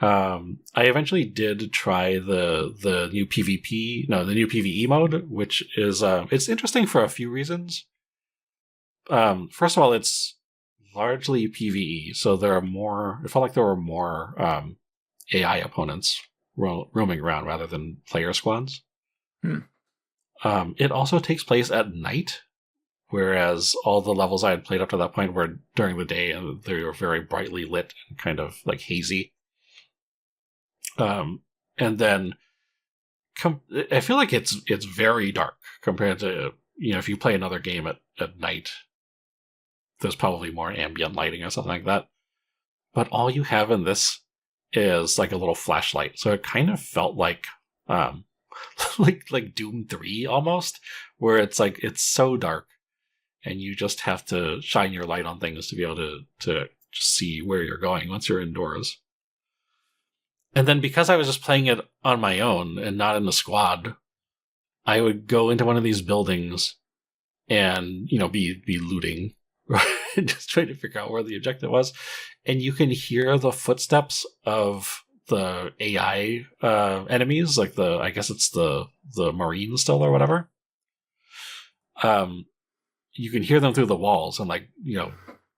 I eventually did try the new PvE mode, which is it's interesting for a few reasons. First of all, it's largely PvE, so it felt like there were more AI opponents roaming around rather than player squads. It also takes place at night, whereas all the levels I had played up to that point were during the day, and they were very brightly lit and kind of like hazy. And then I feel like it's very dark compared to, if you play another game at night, there's probably more ambient lighting or something like that. But all you have in this is like a little flashlight. So it kind of felt like, like Doom 3 almost, where it's like, it's so dark and you just have to shine your light on things to be able to see where you're going once you're indoors. And then because I was just playing it on my own and not in the squad, I would go into one of these buildings and, be looting, right? Just trying to figure out where the objective was. And you can hear the footsteps of the AI enemies, like I guess it's the Marine still or whatever. You can hear them through the walls and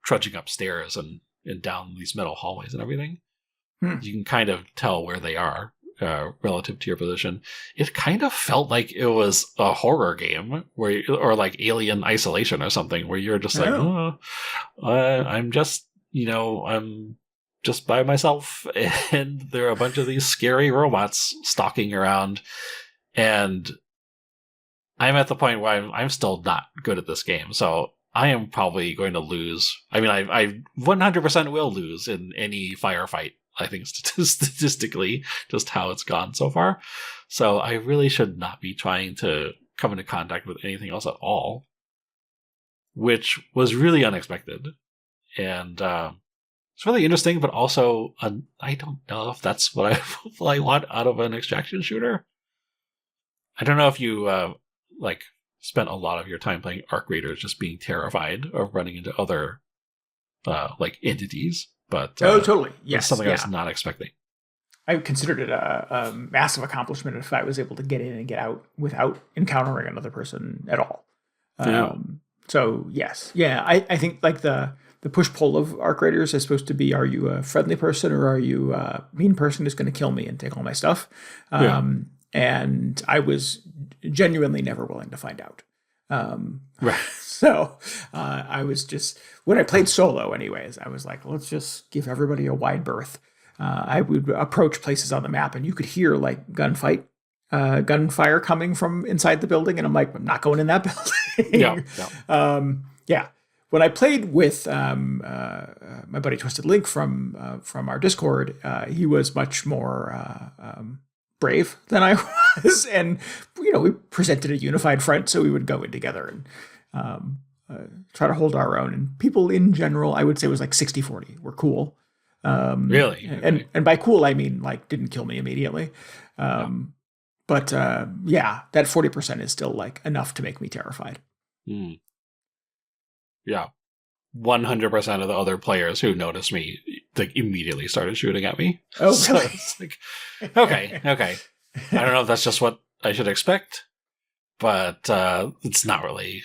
trudging upstairs and down these metal hallways and everything. You can kind of tell where they are relative to your position. It kind of felt like it was a horror game or like Alien Isolation or something, where you're just like, I'm just, I'm just by myself, and there are a bunch of these scary robots stalking around, and I'm at the point where I'm still not good at this game, so I am probably going to lose. I mean, I 100% will lose in any firefight, I think, statistically, just how it's gone so far. So I really should not be trying to come into contact with anything else at all, which was really unexpected. And it's really interesting, but also I don't know if that's what I want out of an extraction shooter. I don't know if you spent a lot of your time playing Arc Raiders just being terrified of running into other entities. But totally. Yes, that's something I was not expecting. I considered it a massive accomplishment if I was able to get in and get out without encountering another person at all. So yes, yeah, I think like the the push pull of arc raiders is supposed to be: are you a friendly person or are you a mean person who's going to kill me and take all my stuff? Yeah. And I was genuinely never willing to find out. Right. So I was just, when I played solo, anyways, I was like, let's just give everybody a wide berth. I would approach places on the map, and you could hear like gunfire coming from inside the building, and I'm like, I'm not going in that building. Yeah. Yeah. Yeah. When I played with my buddy Twisted Link from our Discord, he was much more brave than I was, and we presented a unified front, so we would go in together and try to hold our own. And people in general, I would say, was like 60-40. We're cool. Really? And by cool, I mean like didn't kill me immediately. But yeah, that 40% is still like enough to make me terrified. Mm. Yeah. 100% of the other players who noticed me like immediately started shooting at me. Oh, so really? it's like, okay. I don't know if that's just what I should expect, but it's not really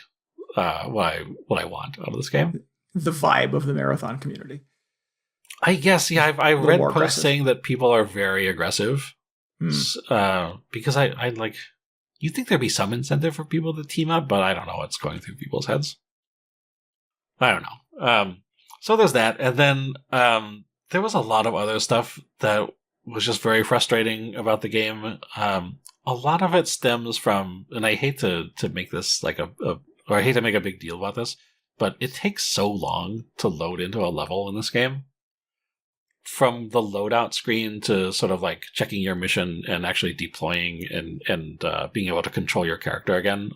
what I want out of this game. The vibe of the marathon community. I guess, yeah. I've read posts aggressive. saying that people are very aggressive. Because I like, you'd think there'd be some incentive for people to team up, but I don't know what's going through people's heads. I don't know. So there's that. And then there was a lot of other stuff that was just very frustrating about the game. A lot of it stems from, and I hate to make this like or I hate to make a big deal about this, but it takes so long to load into a level in this game. From the loadout screen to sort of like checking your mission and actually deploying and being able to control your character again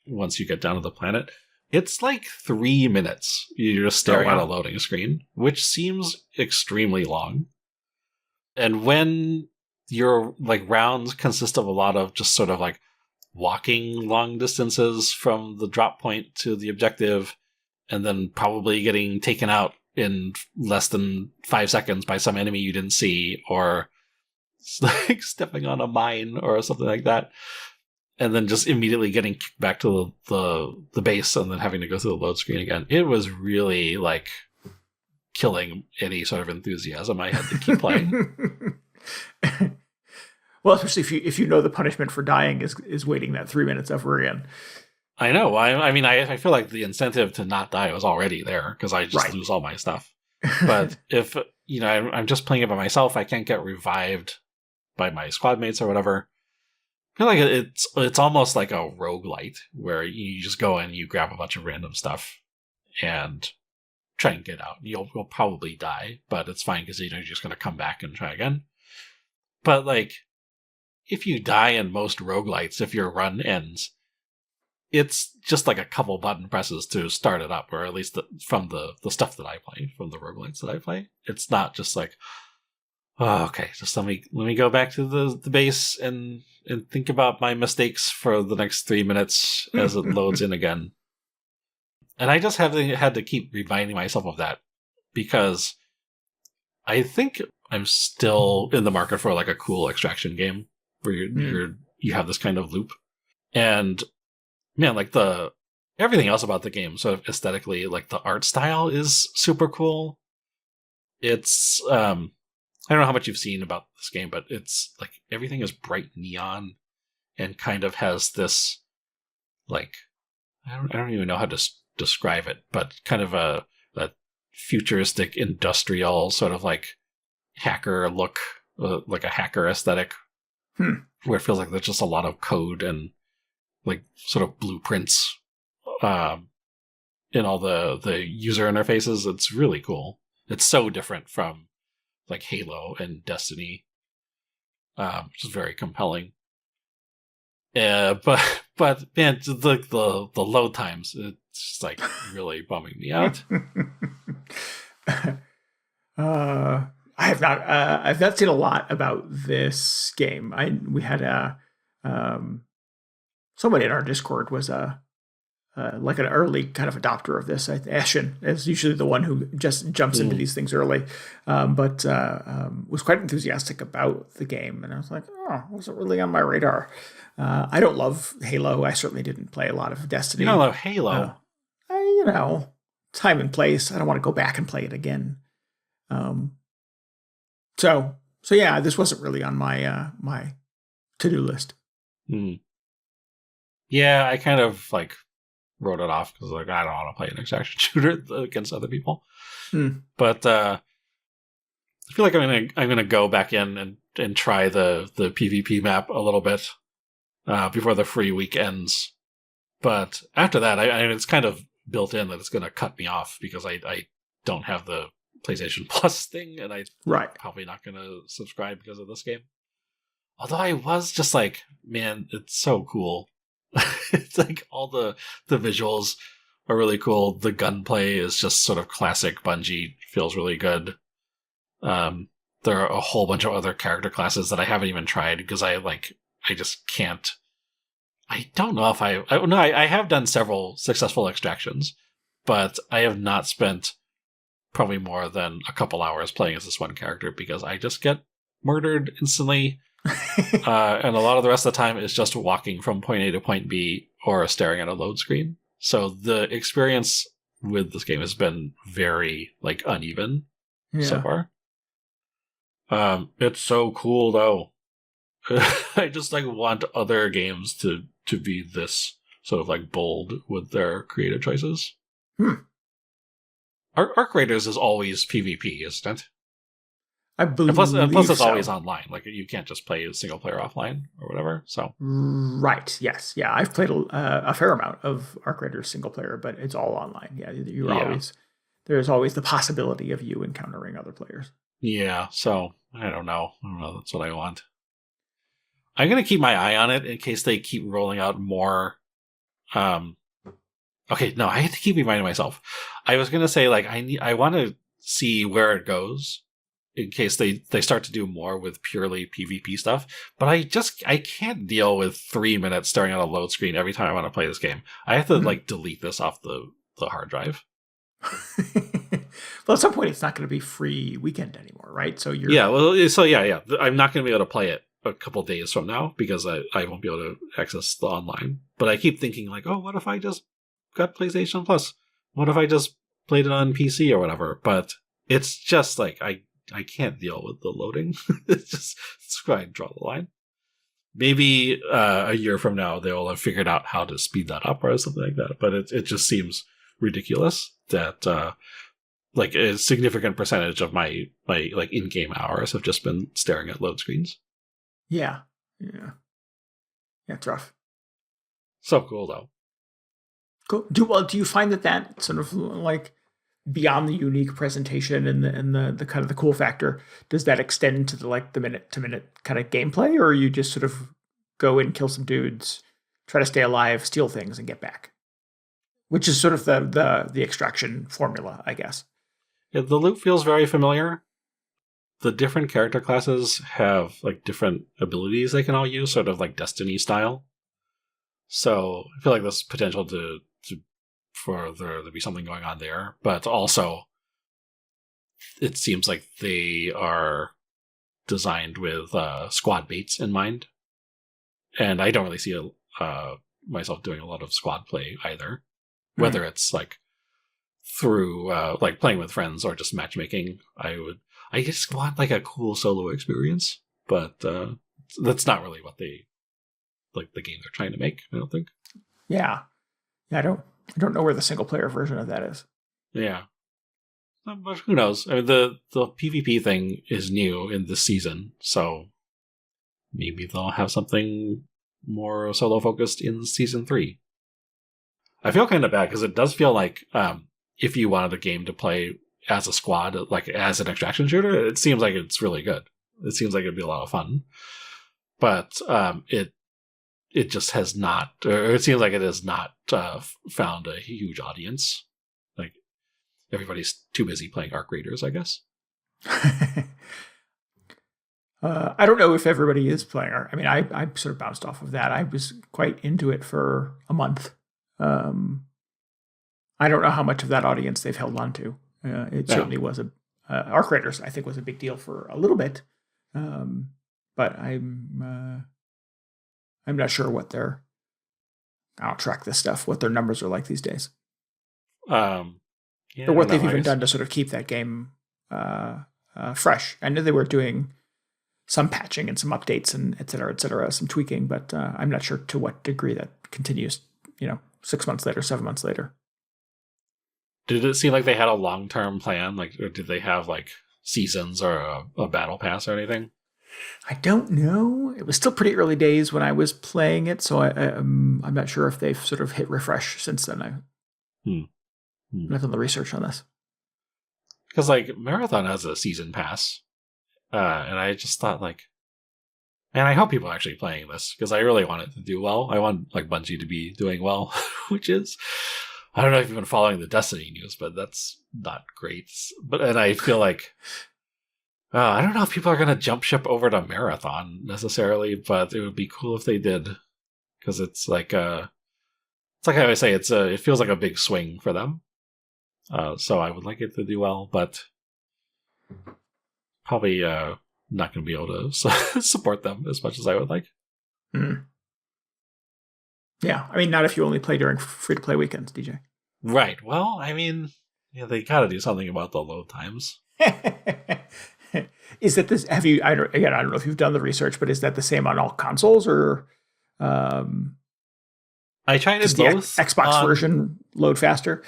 once you get down to the planet. It's like 3 minutes. You're just staring at a loading screen, which seems extremely long. And when your like rounds consist of a lot of just sort of like walking long distances from the drop point to the objective, and then probably getting taken out in less than 5 seconds by some enemy you didn't see, or like stepping on a mine or something like that, and then just immediately getting kicked back to the base and then having to go through the load screen again. It was really like killing any sort of enthusiasm I had to keep playing. Well, especially if you know the punishment for dying is waiting that 3 minutes ever again. I know. I mean, I feel like the incentive to not die was already there because I just lose all my stuff. But if, I'm just playing it by myself, I can't get revived by my squad mates or whatever. I feel like it's almost like a roguelite where you just go in, you grab a bunch of random stuff and try and get out. You'll probably die, but it's fine because you're just going to come back and try again. But like, if you die in most roguelites, if your run ends, it's just like a couple button presses to start it up, or at least from the stuff that I play, from the roguelites that I play. It's not just like, oh, okay, just let me go back to the base and think about my mistakes for the next 3 minutes as it loads in again. And I just had to keep reminding myself of that because I think I'm still in the market for like a cool extraction game where you have this kind of loop. And man, like everything else about the game, sort of aesthetically, like the art style is super cool. It's I don't know how much you've seen about this game, but it's like everything is bright neon and kind of has this like I don't even know how to describe it, but kind of a futuristic industrial sort of like hacker look, like a hacker aesthetic, where it feels like there's just a lot of code and like sort of blueprints in all the user interfaces. It's really cool. It's so different from like Halo and Destiny, which is very compelling. But man, the load times, it's just like really bumming me out. I've not seen a lot about this game. We had somebody in our Discord was like an early kind of adopter of this. Ashen is usually the one who just jumps into these things early, but was quite enthusiastic about the game. And I was like, oh, it wasn't really on my radar. I don't love Halo. I certainly didn't play a lot of Destiny. You don't love Halo? time and place. I don't want to go back and play it again. Um, so yeah, this wasn't really on my my to-do list. Yeah, I kind of like wrote it off because like I don't want to play an extraction shooter against other people. But I feel like I'm gonna go back in and try the PvP map a little bit before the free week ends. But after that, it's kind of built in that it's going to cut me off because I don't have the PlayStation Plus thing, and I'm probably not going to subscribe because of this game. Although I was just like, man, it's so cool. It's like all the visuals are really cool. The gunplay is just sort of classic Bungie, feels really good. There are a whole bunch of other character classes that I haven't even tried because I just can't. I don't know if I have done several successful extractions, but I have not spent probably more than a couple hours playing as this one character because I just get murdered instantly. And a lot of the rest of the time is just walking from point A to point B or staring at a load screen. So the experience with this game has been very like uneven so far. It's so cool though. I just like want other games to be this sort of like bold with their creative choices. Arc Raiders is always PvP, isn't it? I believe and plus it's so. always online. Like you can't just play a single player offline or whatever. So right, yes, yeah. I've played a fair amount of Arc Raiders single player, but it's all online. Yeah, there's always the possibility of you encountering other players. Yeah, so I don't know. That's what I want. I'm gonna keep my eye on it in case they keep rolling out more. Okay, no, I have to keep reminding myself. I was gonna say like I want to see where it goes in case they start to do more with purely PvP stuff. But I can't deal with 3 minutes staring at a load screen every time I want to play this game. I have to like delete this off the hard drive. Well, at some point it's not going to be free weekend anymore, right? So you're yeah. I'm not going to be able to play it a couple days from now because I won't be able to access the online. But I keep thinking like, oh, what if I just got PlayStation Plus? What if I just played it on PC or whatever? But it's just like I can't deal with the loading. It's why I draw the line. Maybe a year from now they'll have figured out how to speed that up or something like that. But it just seems ridiculous that like a significant percentage of my like in-game hours have just been staring at load screens. Yeah, it's rough. So cool though. Cool. Do you find that sort of like beyond the unique presentation and the kind of the cool factor, does that extend to the minute to minute kind of gameplay, or you just sort of go in, kill some dudes, try to stay alive, steal things, and get back? Which is sort of the extraction formula, I guess. Yeah, the loop feels very familiar. The different character classes have like different abilities they can all use, sort of like Destiny style. So I feel like there's potential for there to be something going on there, but also it seems like they are designed with squad mates in mind, and I don't really see myself doing a lot of squad play either. Whether it's like through like playing with friends or just matchmaking, I just want like a cool solo experience, but that's not really what they like the game they're trying to make, I don't think. Yeah. I don't know where the single player version of that is. Yeah. But who knows? I mean, the PvP thing is new in this season, so maybe they'll have something more solo focused in season 3. I feel kind of bad because it does feel like if you wanted a game to play as a squad, like as an extraction shooter, it seems like it's really good. It seems like it'd be a lot of fun. But it just has not, or it seems like it has not found a huge audience. Like everybody's too busy playing Arc Raiders, I guess. I don't know if everybody is playing. I mean, I sort of bounced off of that. I was quite into it for a month. I don't know how much of that audience they've held on to. It certainly was Arc Raiders, I think, was a big deal for a little bit. But I'm not sure what I don't track this stuff, what their numbers are like these days. Yeah, or I what don't they've know. I even guess. done to sort of keep that game fresh. I know they were doing some patching and some updates and et cetera, some tweaking, but I'm not sure to what degree that continues, 6 months later, 7 months later. Did it seem like they had a long-term plan? Like, or did they have like seasons or a battle pass or anything? I don't know. It was still pretty early days when I was playing it, so I'm not sure if they've sort of hit refresh since then. I've Hmm. Hmm. not done the research on this. Because like Marathon has a season pass, and I just thought like, man, I hope people are actually playing this because I really want it to do well. I want like Bungie to be doing well, which is, I don't know if you've been following the Destiny news, but that's not great. And I feel like, I don't know if people are going to jump ship over to Marathon necessarily, but it would be cool if they did because it's like I always say, it feels like a big swing for them. So I would like it to do well, but probably not going to be able to support them as much as I would like. Mm. Yeah, I mean, not if you only play during free-to-play weekends, DJ. Right. Well, I mean, yeah, they got to do something about the load times. Is that this? Have you? I don't know if you've done the research, but is that the same on all consoles, or I tried does it the both. Xbox version load faster?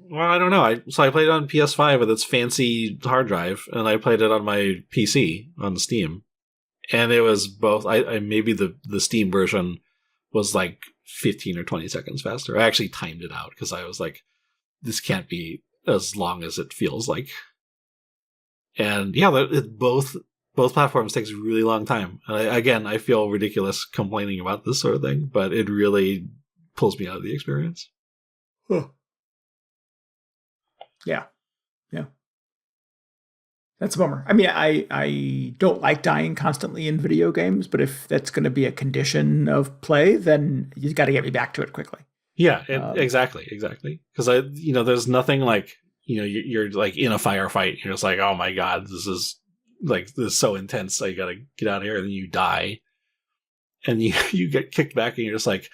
Well, I don't know. I played it on PS5 with its fancy hard drive, and I played it on my PC on Steam, and it was both. I maybe the Steam version was like 15 or 20 seconds faster. I actually timed it out because I was like, this can't be as long as it feels like. And yeah, both platforms takes a really long time. And I feel ridiculous complaining about this sort of thing, but it really pulls me out of the experience. Huh. Yeah. That's a bummer. I mean, I don't like dying constantly in video games, but if that's going to be a condition of play, then you got to get me back to it quickly. Yeah, exactly. Because there's nothing like, you're like in a firefight. You're just like, oh my god, this is so intense. I gotta get out of here, and then you die, and you get kicked back, and you're just like,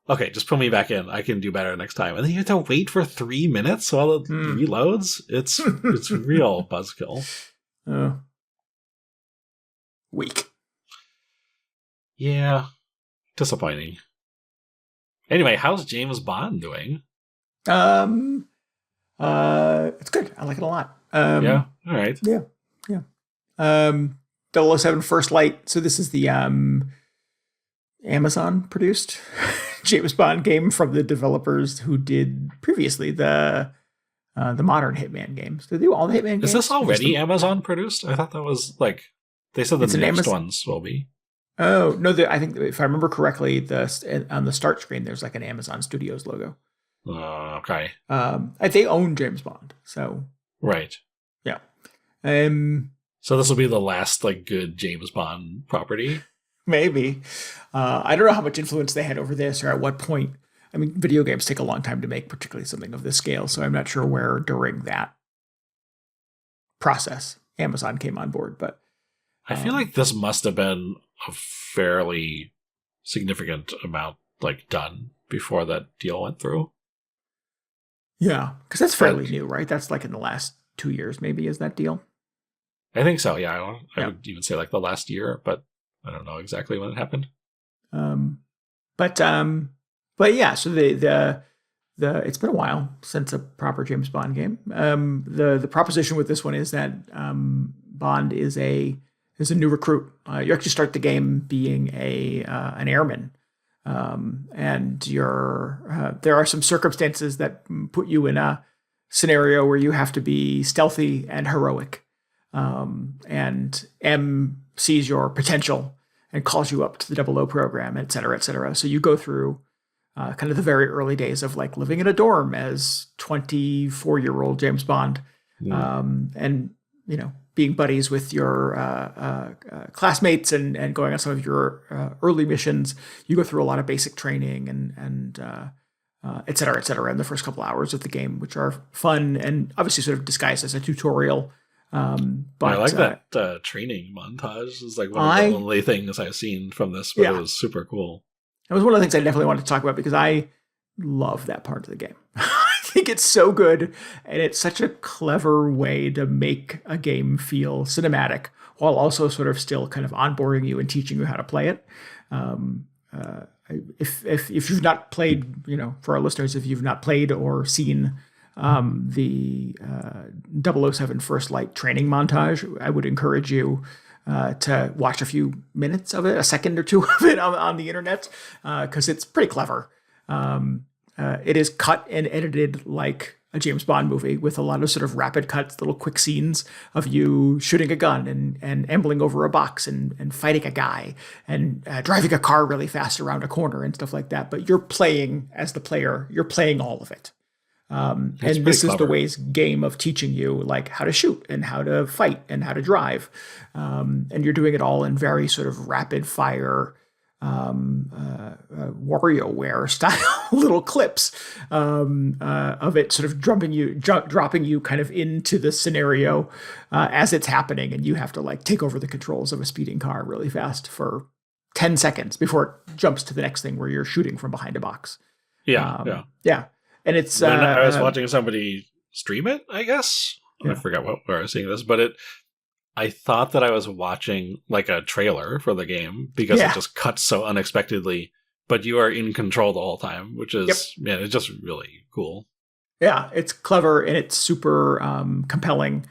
okay, just put me back in. I can do better next time. And then you have to wait for 3 minutes while it reloads. It's real buzzkill. Weak. Yeah, disappointing. Anyway, how's James Bond doing? It's good. I like it a lot. Yeah. All right. Yeah. 007 First Light. So this is the Amazon produced James Bond game from the developers who did previously the modern Hitman games. They do all the Hitman games. Is this already Amazon produced? I thought that was like, they said the next ones will be. Oh no! I think if I remember correctly, on the start screen there's like an Amazon Studios logo. Okay. They own James Bond, so right. Yeah. So this will be the last like good James Bond property. Maybe. I don't know how much influence they had over this or at what point. I mean, video games take a long time to make, particularly something of this scale. So I'm not sure where during that process Amazon came on board. But I feel like this must have been a fairly significant amount like done before that deal went through. Yeah, because that's fairly new, right? That's like in the last 2 years, maybe, is that deal? I think so. Yeah, I would even say like the last year, but I don't know exactly when it happened. But yeah, so the it's been a while since a proper James Bond game. The proposition with this one is that Bond is a new recruit. You actually start the game being an airman, and there are some circumstances that put you in a scenario where you have to be stealthy and heroic. And M sees your potential and calls you up to the 00 program, et cetera, et cetera. So you go through kind of the very early days of like living in a dorm as 24-year-old James Bond, and being buddies with your classmates and going on some of your early missions. You go through a lot of basic training and et cetera, in the first couple hours of the game, which are fun and obviously sort of disguised as a tutorial. But I like that training montage. It's like one of the only things I've seen from this, but it was super cool. It was one of the things I definitely wanted to talk about because I love that part of the game. I think it's so good, and it's such a clever way to make a game feel cinematic while also sort of still kind of onboarding you and teaching you how to play it. Um, if you've not played, for our listeners, if you've not played or seen the 007 First Light training montage, I would encourage you to watch a few minutes of it, a second or two of it on the internet, because it's pretty clever. It is cut and edited like a James Bond movie with a lot of sort of rapid cuts, little quick scenes of you shooting a gun and ambling over a box and fighting a guy and driving a car really fast around a corner and stuff like that. But you're playing as the player, you're playing all of it. And this is the way's game of teaching you like how to shoot and how to fight and how to drive. And you're doing it all in very sort of rapid fire, WarioWare style little clips of it sort of dropping you kind of into the scenario as it's happening. And you have to like take over the controls of a speeding car really fast for 10 seconds before it jumps to the next thing where you're shooting from behind a box. Yeah. And it's I was watching somebody stream it, I guess. Yeah. I forgot where I was seeing this, but I thought that I was watching like a trailer for the game because it just cuts so unexpectedly, but you are in control the whole time, which is it's just really cool. Yeah, it's clever and it's super compelling.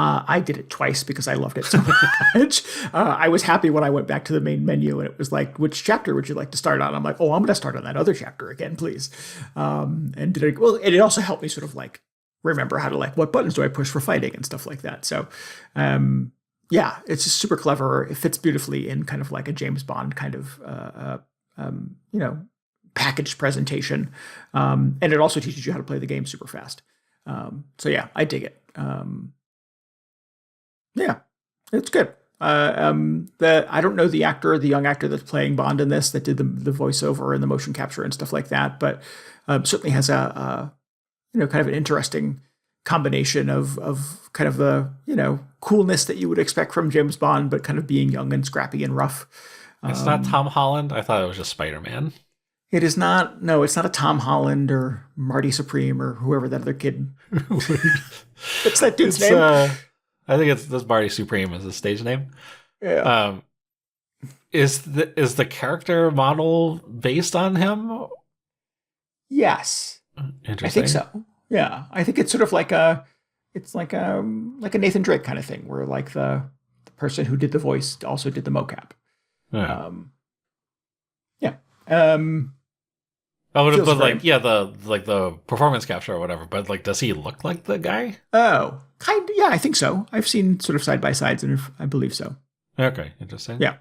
I did it twice because I loved it so much. I was happy when I went back to the main menu and it was like, which chapter would you like to start on? I'm like, I'm going to start on that other chapter again, please. And it also helped me sort of like remember how to like, what buttons do I push for fighting and stuff like that. So, it's just super clever. It fits beautifully in kind of like a James Bond kind of, packaged presentation. And it also teaches you how to play the game super fast. I dig it. It's good. I don't know the young actor that's playing Bond in this that did the voiceover and the motion capture and stuff like that, but certainly has a kind of an interesting combination of kind of the coolness that you would expect from James Bond, but kind of being young and scrappy and rough. It's not Tom Holland. I thought it was just Spider-Man. It is not. No, it's not a Tom Holland or Marty Supreme or whoever that other kid. What's that dude's name? I think this Marty Supreme is the stage name. Yeah. Is the character model based on him? Yes. Interesting. I think so. Yeah. I think it's sort of like a Nathan Drake kind of thing, where like the person who did the voice also did the mocap. Yeah. The performance capture or whatever. But like, does he look like the guy? Oh, kind of. Yeah, I think so. I've seen sort of side by sides, and I believe so. Okay, interesting. Yeah.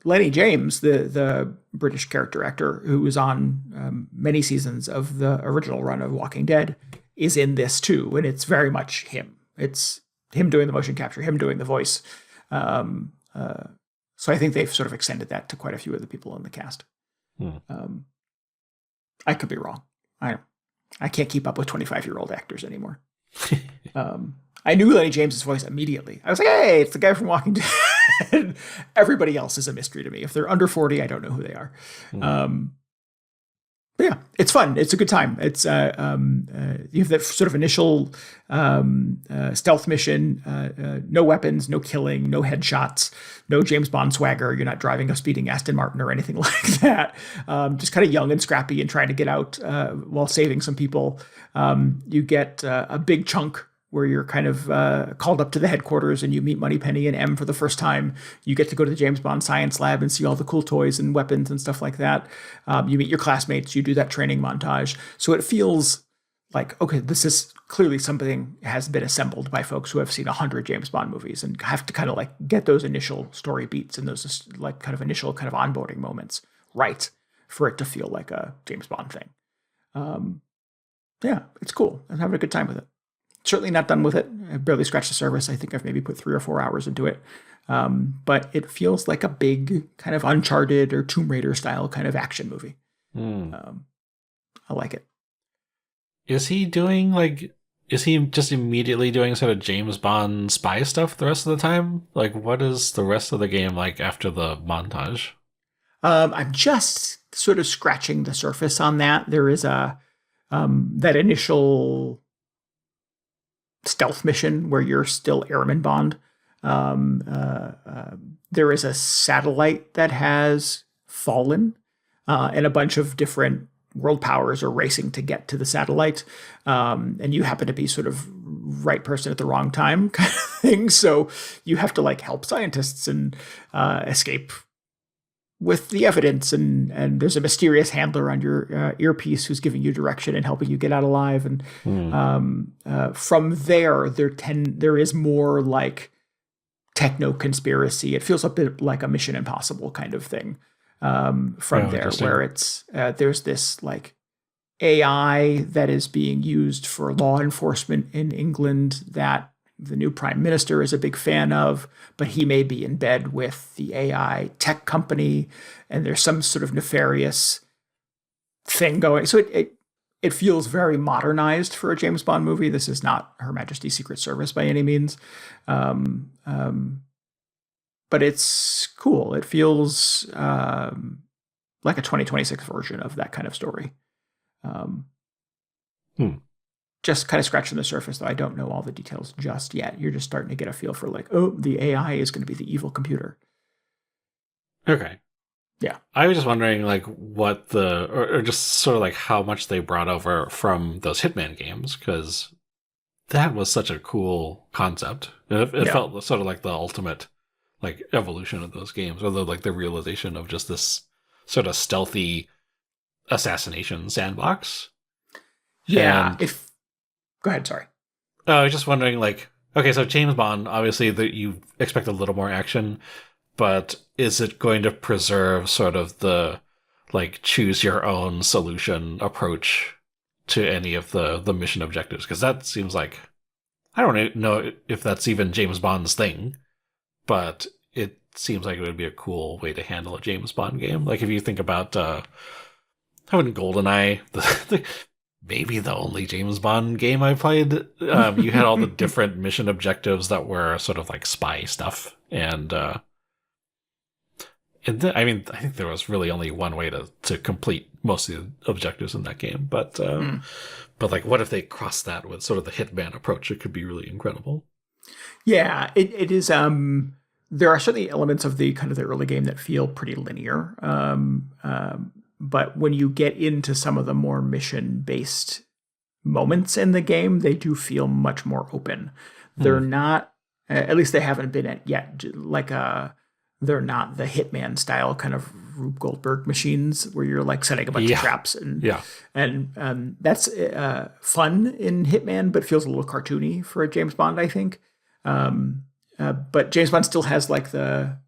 Lenny James, the British character actor who was on many seasons of the original run of Walking Dead, is in this too, and it's very much him. It's him doing the motion capture, him doing the voice. So I think they've sort of extended that to quite a few of the people in the cast. I could be wrong. I can't keep up with 25-year-old actors anymore. I knew Lenny James's voice immediately. I was like, hey, it's the guy from Walking Dead. Everybody else is a mystery to me. If they're under 40, I don't know who they are. But yeah, it's fun. It's a good time. It's you have that sort of initial stealth mission, no weapons, no killing, no headshots, no James Bond swagger. You're not driving a speeding Aston Martin or anything like that. Just kind of young and scrappy and trying to get out while saving some people. You get a big chunk where you're kind of called up to the headquarters and you meet Moneypenny and M for the first time. You get to go to the James Bond science lab and see all the cool toys and weapons and stuff like that. You meet your classmates, you do that training montage. So it feels like, okay, this is clearly something has been assembled by folks who have seen 100 James Bond movies and have to kind of like get those initial story beats and those like kind of initial kind of onboarding moments right for it to feel like a James Bond thing. It's cool. I'm having a good time with it. Certainly not done with it. I've barely scratched the surface. I think I've maybe put 3 or 4 hours into it. But it feels like a big kind of Uncharted or Tomb Raider style kind of action movie. I like it. Is he just immediately doing sort of James Bond spy stuff the rest of the time? Like, what is the rest of the game like after the montage? I'm just sort of scratching the surface on that. There is a that initial stealth mission where you're still Airman Bond. There is a satellite that has fallen, and a bunch of different world powers are racing to get to the satellite, and you happen to be sort of right person at the wrong time kind of thing. So you have to like help scientists and escape with the evidence, and there's a mysterious handler on your earpiece who's giving you direction and helping you get out alive. And from there is more like techno conspiracy. It feels a bit like a Mission Impossible kind of thing. From there, where it's there's this like AI that is being used for law enforcement in England that the new prime minister is a big fan of, but he may be in bed with the AI tech company, and there's some sort of nefarious thing going. So it feels very modernized for a James Bond movie. This is not Her Majesty's Secret Service by any means. But it's cool. It feels like a 2026 version of that kind of story. Just kind of scratching the surface, though. I don't know all the details just yet. You're just starting to get a feel for like, oh, the AI is going to be the evil computer. Okay. Yeah. I was just wondering like what or just sort of like how much they brought over from those Hitman games, because that was such a cool concept. It felt sort of like the ultimate like evolution of those games, or like the realization of just this sort of stealthy assassination sandbox. Yeah. Go ahead. Sorry. I was just wondering, like, okay, so James Bond, obviously you expect a little more action, but is it going to preserve sort of the like choose your own solution approach to any of the mission objectives? Because that seems like, I don't know if that's even James Bond's thing, but it seems like it would be a cool way to handle a James Bond game. Like if you think about how in GoldenEye, maybe the only James Bond game I played, you had all the different mission objectives that were sort of like spy stuff, and I think there was really only one way to complete most of the objectives in that game, but like, what if they crossed that with sort of the Hitman approach? It could be really incredible. Yeah, it is. There are certainly elements of the kind of the early game that feel pretty linear. But when you get into some of the more mission-based moments in the game, they do feel much more open. They're not, at least they haven't been yet, like they're not the Hitman style kind of Rube Goldberg machines where you're like setting a bunch of traps and that's fun in Hitman, but feels a little cartoony for a James Bond, I think. But James Bond still has like the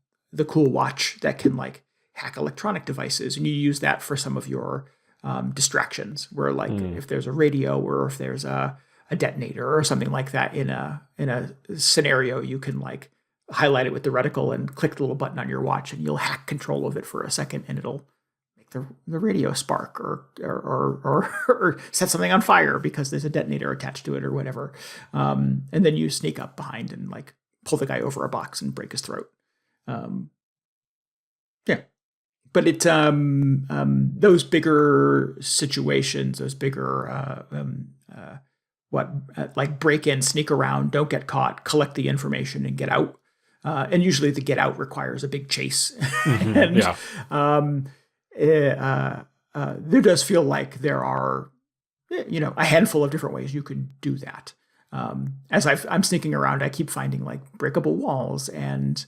cool watch that can like hack electronic devices, and you use that for some of your distractions, where like if there's a radio or if there's a detonator or something like that in a scenario, you can like highlight it with the reticle and click the little button on your watch, and you'll hack control of it for a second, and it'll make the radio spark or set something on fire because there's a detonator attached to it or whatever. And then you sneak up behind and like pull the guy over a box and break his throat. But it's those bigger situations, those bigger like break in, sneak around, don't get caught, collect the information and get out. And usually the get out requires a big chase. There does feel like there are, a handful of different ways you could do that. As I'm sneaking around, I keep finding like breakable walls and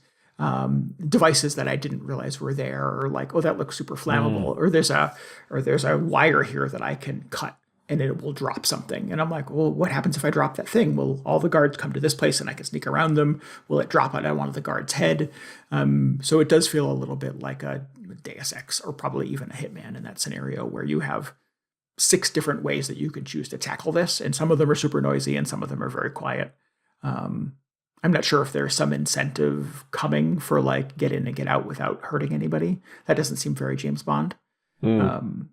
devices that I didn't realize were there, or like, oh, that looks super flammable, or there's a wire here that I can cut and it will drop something. And I'm like, well, what happens if I drop that thing? Will all the guards come to this place and I can sneak around them? Will it drop on one of the guards' head? So it does feel a little bit like a Deus Ex, or probably even a Hitman in that scenario, where you have 6 different ways that you could choose to tackle this, and some of them are super noisy and some of them are very quiet. I'm not sure if there's some incentive coming for like get in and get out without hurting anybody. That doesn't seem very James Bond. During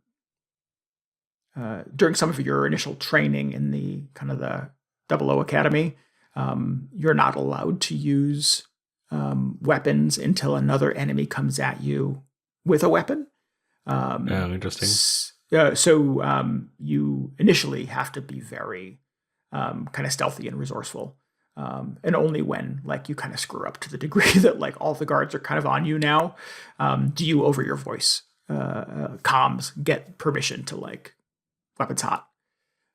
some of your initial training in the kind of the 00 Academy, you're not allowed to use weapons until another enemy comes at you with a weapon. Oh, interesting. You initially have to be very kind of stealthy and resourceful. And only when like you kind of screw up to the degree that like all the guards are kind of on you now, do you over your voice comms get permission to like weapons hot,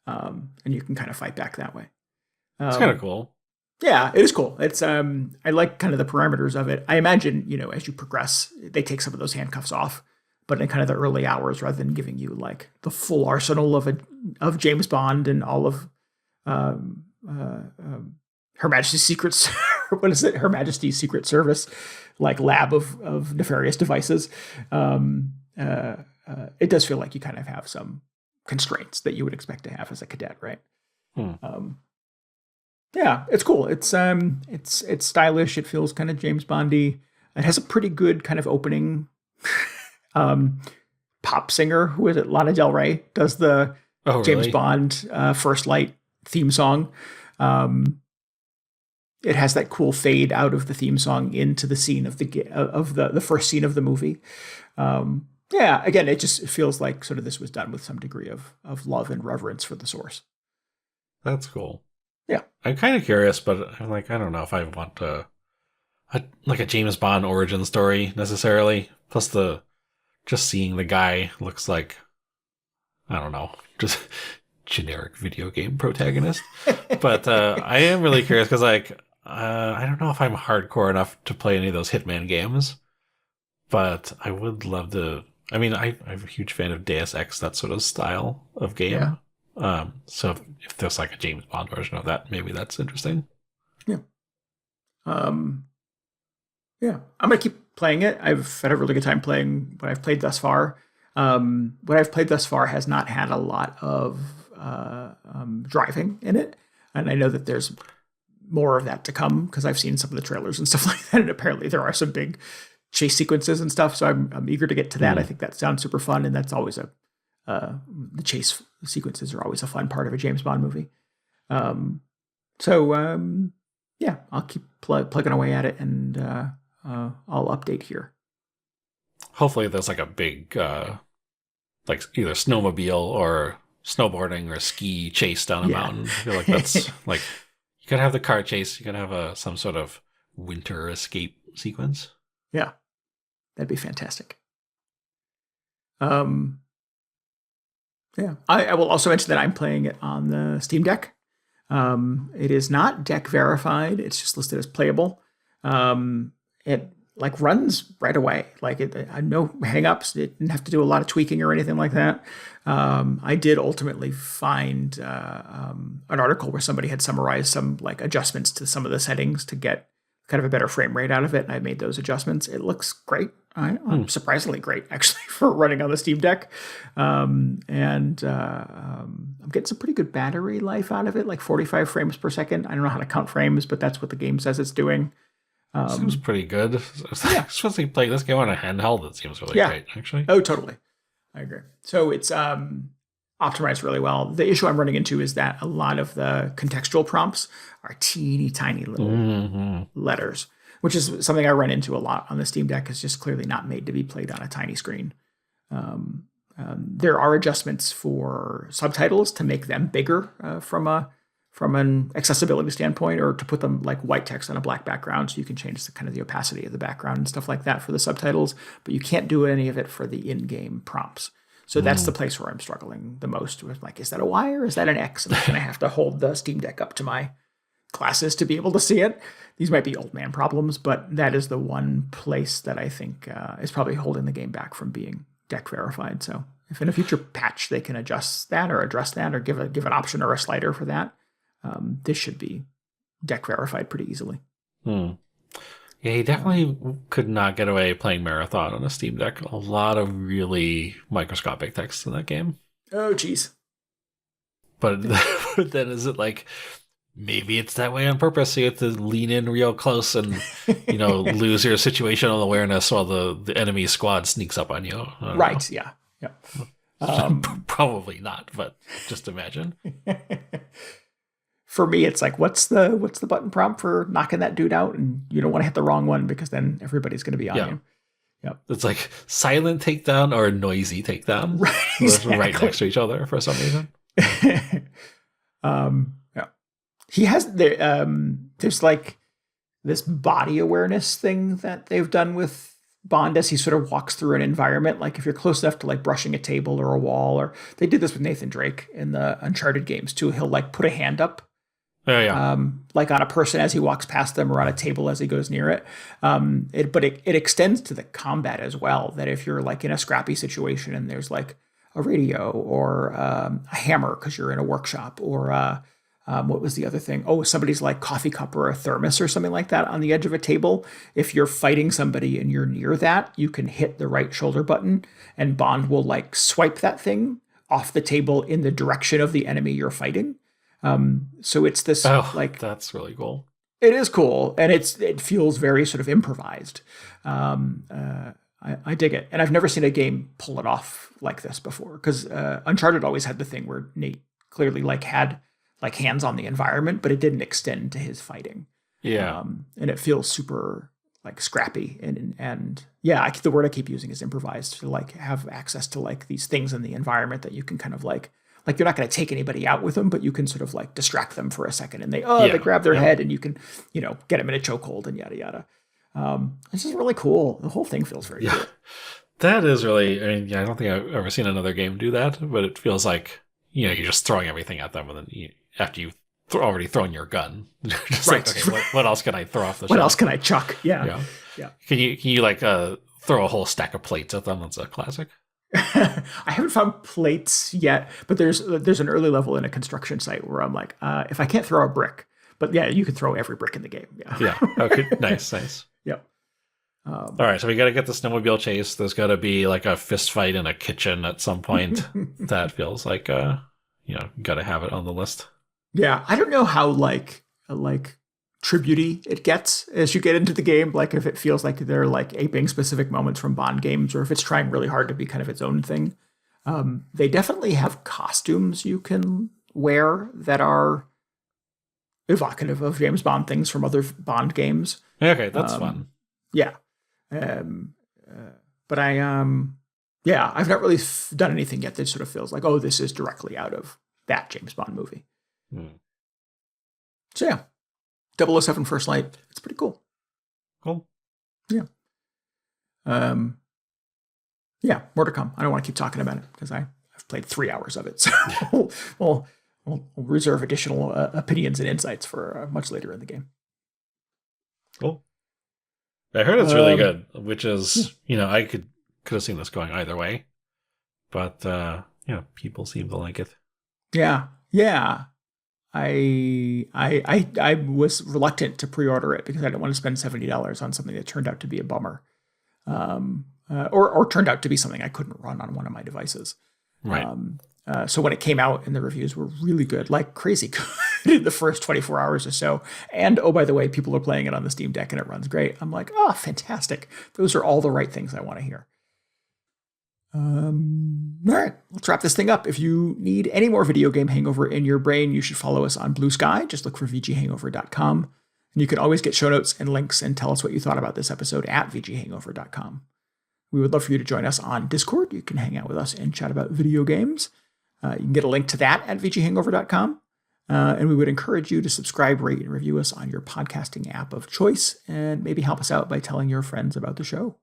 and you can kind of fight back that way. It's kind of cool. Yeah, it is cool. It's I like kind of the parameters of it. I imagine, as you progress, they take some of those handcuffs off, but in kind of the early hours, rather than giving you like the full arsenal of James Bond and all of Her Majesty's Secrets, what is it? Her Majesty's Secret Service, like lab of nefarious devices. It does feel like you kind of have some constraints that you would expect to have as a cadet, right? Yeah, it's cool. It's stylish. It feels kind of James Bondy. It has a pretty good kind of opening. Pop singer, who is it? Lana Del Rey does the James Bond First Light theme song. It has that cool fade out of the theme song into the scene of the first scene of the movie. Yeah, again, it feels like sort of this was done with some degree of love and reverence for the source. That's cool. Yeah. I'm kind of curious, but I'm like, I don't know if I want a James Bond origin story necessarily. Plus just seeing the guy looks like, I don't know, just generic video game protagonist. But I am really curious because I don't know if I'm hardcore enough to play any of those Hitman games, but I would love to. I mean, I'm a huge fan of Deus Ex, that sort of style of game. Yeah. So if there's like a James Bond version of that, maybe that's interesting. Yeah. Yeah. I'm going to keep playing it. I've had a really good time playing what I've played thus far. What I've played thus far has not had a lot of driving in it. And I know that there's more of that to come because I've seen some of the trailers and stuff like that. And apparently there are some big chase sequences and stuff. So I'm eager to get to that. I think that sounds super fun. And that's always the chase sequences are always a fun part of a James Bond movie. Yeah, I'll keep plugging away at it, and I'll update here. Hopefully there's like a big, like either snowmobile or snowboarding or ski chase down a mountain. I feel like that's like, you gotta have the car chase. You gotta have some sort of winter escape sequence. Yeah, that'd be fantastic. Yeah, I will also mention that I'm playing it on the Steam Deck. It is not deck verified. It's just listed as playable. It like runs right away. Like no hangups. It didn't have to do a lot of tweaking or anything like that. I did ultimately find an article where somebody had summarized some like adjustments to some of the settings to get kind of a better frame rate out of it. And I made those adjustments. It looks great. Surprisingly great, actually, for running on the Steam Deck. I'm getting some pretty good battery life out of it, like 45 frames per second. I don't know how to count frames, but that's what the game says it's doing. Seems pretty good. Yeah. Especially playing this game on a handheld, it seems really great, actually. Oh, totally. I agree. So it's optimized really well. The issue I'm running into is that a lot of the contextual prompts are teeny tiny little letters, which is something I run into a lot on the Steam Deck. It's just clearly not made to be played on a tiny screen. There are adjustments for subtitles to make them bigger from an accessibility standpoint, or to put them like white text on a black background, so you can change the opacity of the background and stuff like that for the subtitles. But you can't do any of it for the in-game prompts. So that's the place where I'm struggling the most with, like, is that a Y or is that an X? And I'm going to have to hold the Steam Deck up to my glasses to be able to see it. These might be old man problems, but that is the one place that I think is probably holding the game back from being deck verified. So if in a future patch they can adjust that or address that or give an option or a slider for that, this should be deck verified pretty easily. Yeah, you definitely could not get away playing Marathon on a Steam Deck. A lot of really microscopic text in that game. Oh, geez. But then is it like, maybe it's that way on purpose, so you have to lean in real close and, lose your situational awareness while the enemy squad sneaks up on you? Right, yeah. Probably not, but just imagine. For me, it's like, what's the button prompt for knocking that dude out? And you don't want to hit the wrong one because then everybody's going to be on you. Yep. It's like silent takedown or noisy takedown. Right, Exactly. Right next to each other for some reason. Yeah. He has there's like this body awareness thing that they've done with Bond as he sort of walks through an environment. Like if you're close enough to like brushing a table or a wall, or they did this with Nathan Drake in the Uncharted games too. He'll like put a hand up, Oh yeah. like on a person as he walks past them or on a table as he goes near it. But it extends to the combat as well. That if you're like in a scrappy situation and there's like a radio or a hammer because you're in a workshop, or what was the other thing? Oh, somebody's like coffee cup or a thermos or something like that on the edge of a table. If you're fighting somebody and you're near that, you can hit the right shoulder button and Bond will like swipe that thing off the table in the direction of the enemy you're fighting. So it's this like that's really cool. It is cool, and it feels very sort of improvised. I dig it, and I've never seen a game pull it off like this before. Because Uncharted always had the thing where Nate clearly like had like hands on the environment, but it didn't extend to his fighting. Yeah, and it feels super like scrappy, and yeah, the word I keep using is improvised, to like have access to like these things in the environment that you can kind of like you're not going to take anybody out with them, but you can sort of like distract them for a second, and they grab their head, and you can get them in a chokehold and yada yada. It's just really cool. The whole thing feels very cool. That is really. I mean, I don't think I've ever seen another game do that, but it feels like you're just throwing everything at them, and then after you've already thrown your gun, just right. Like, okay, what else can I throw off the shelf? What else can I chuck? Yeah. Can you like throw a whole stack of plates at them? That's a classic. I haven't found plates yet, but there's an early level in a construction site where I'm like, if I can't throw a brick, but yeah, you can throw every brick in the game. Yeah. Okay. Nice. Yep. All right, so we got to get the snowmobile chase. There's got to be like a fist fight in a kitchen at some point. That feels like got to have it on the list. Yeah, I don't know how like tribute-y it gets as you get into the game. Like if it feels like they're like aping specific moments from Bond games, or if it's trying really hard to be kind of its own thing. They definitely have costumes you can wear that are evocative of James Bond things from other Bond games. Okay, that's fun. Yeah. But I've not really done anything yet that sort of feels like, oh, this is directly out of that James Bond movie. So yeah, 007 First Light. It's pretty cool. Cool. Yeah. Yeah, more to come. I don't want to keep talking about it because I've played 3 hours of it. So we'll reserve additional opinions and insights for much later in the game. Cool. I heard it's really good, which is, I could have seen this going either way, but people seem to like it. Yeah. I was reluctant to pre-order it because I didn't want to spend $70 on something that turned out to be a bummer, or turned out to be something I couldn't run on one of my devices. Right. So when it came out and the reviews were really good, like crazy good in the first 24 hours or so. And oh, by the way, people are playing it on the Steam Deck and it runs great. I'm like, oh, fantastic. Those are all the right things I want to hear. All right, let's wrap this thing up. If you need any more video game hangover in your brain, you should follow us on Blue Sky. Just look for VGHangover.com. And you can always get show notes and links and tell us what you thought about this episode at VGHangover.com. We would love for you to join us on Discord. You can hang out with us and chat about video games. You can get a link to that at VGHangover.com. And we would encourage you to subscribe, rate, and review us on your podcasting app of choice, and maybe help us out by telling your friends about the show.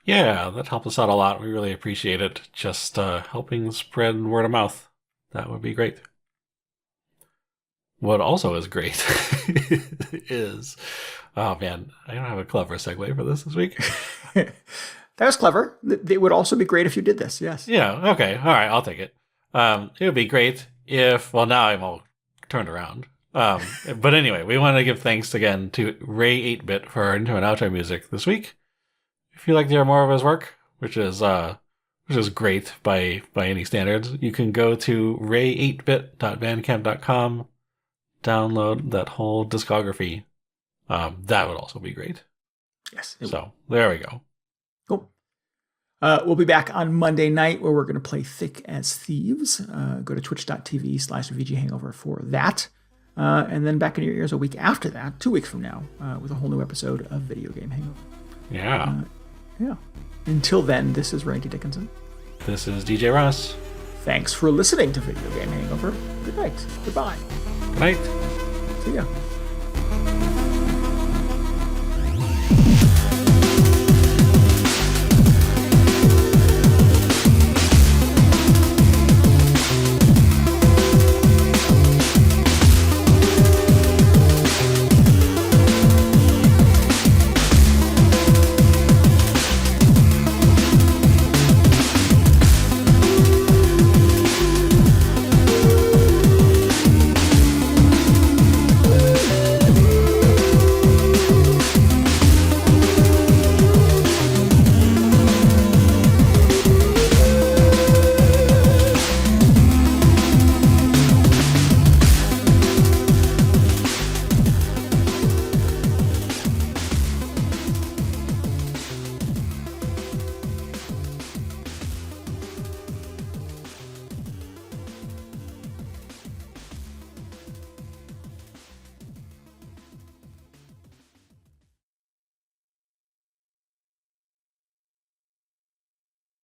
Yeah, that helps us out a lot. We really appreciate it. Just helping spread word of mouth. That would be great. What also is great is... Oh, man, I don't have a clever segue for this week. That was clever. It would also be great if you did this, yes. Yeah, okay. All right, I'll take it. It would be great if... Well, now I'm all turned around. But anyway, we want to give thanks again to Ray 8-Bit for our intro and outro music this week. If you'd like to hear more of his work, which is great by any standards, you can go to ray8bit.bandcamp.com, download that whole discography. That would also be great. Yes. So there we go. Cool. We'll be back on Monday night where we're going to play Thick as Thieves. Go to twitch.tv/VGHangover for that. And then back in your ears a week after that, 2 weeks from now, with a whole new episode of Video Game Hangover. Yeah. Yeah. Until then, this is Randy Dickinson. This is DJ Ross. Thanks for listening to Video Game Hangover. Good night. Goodbye. Good night. See ya.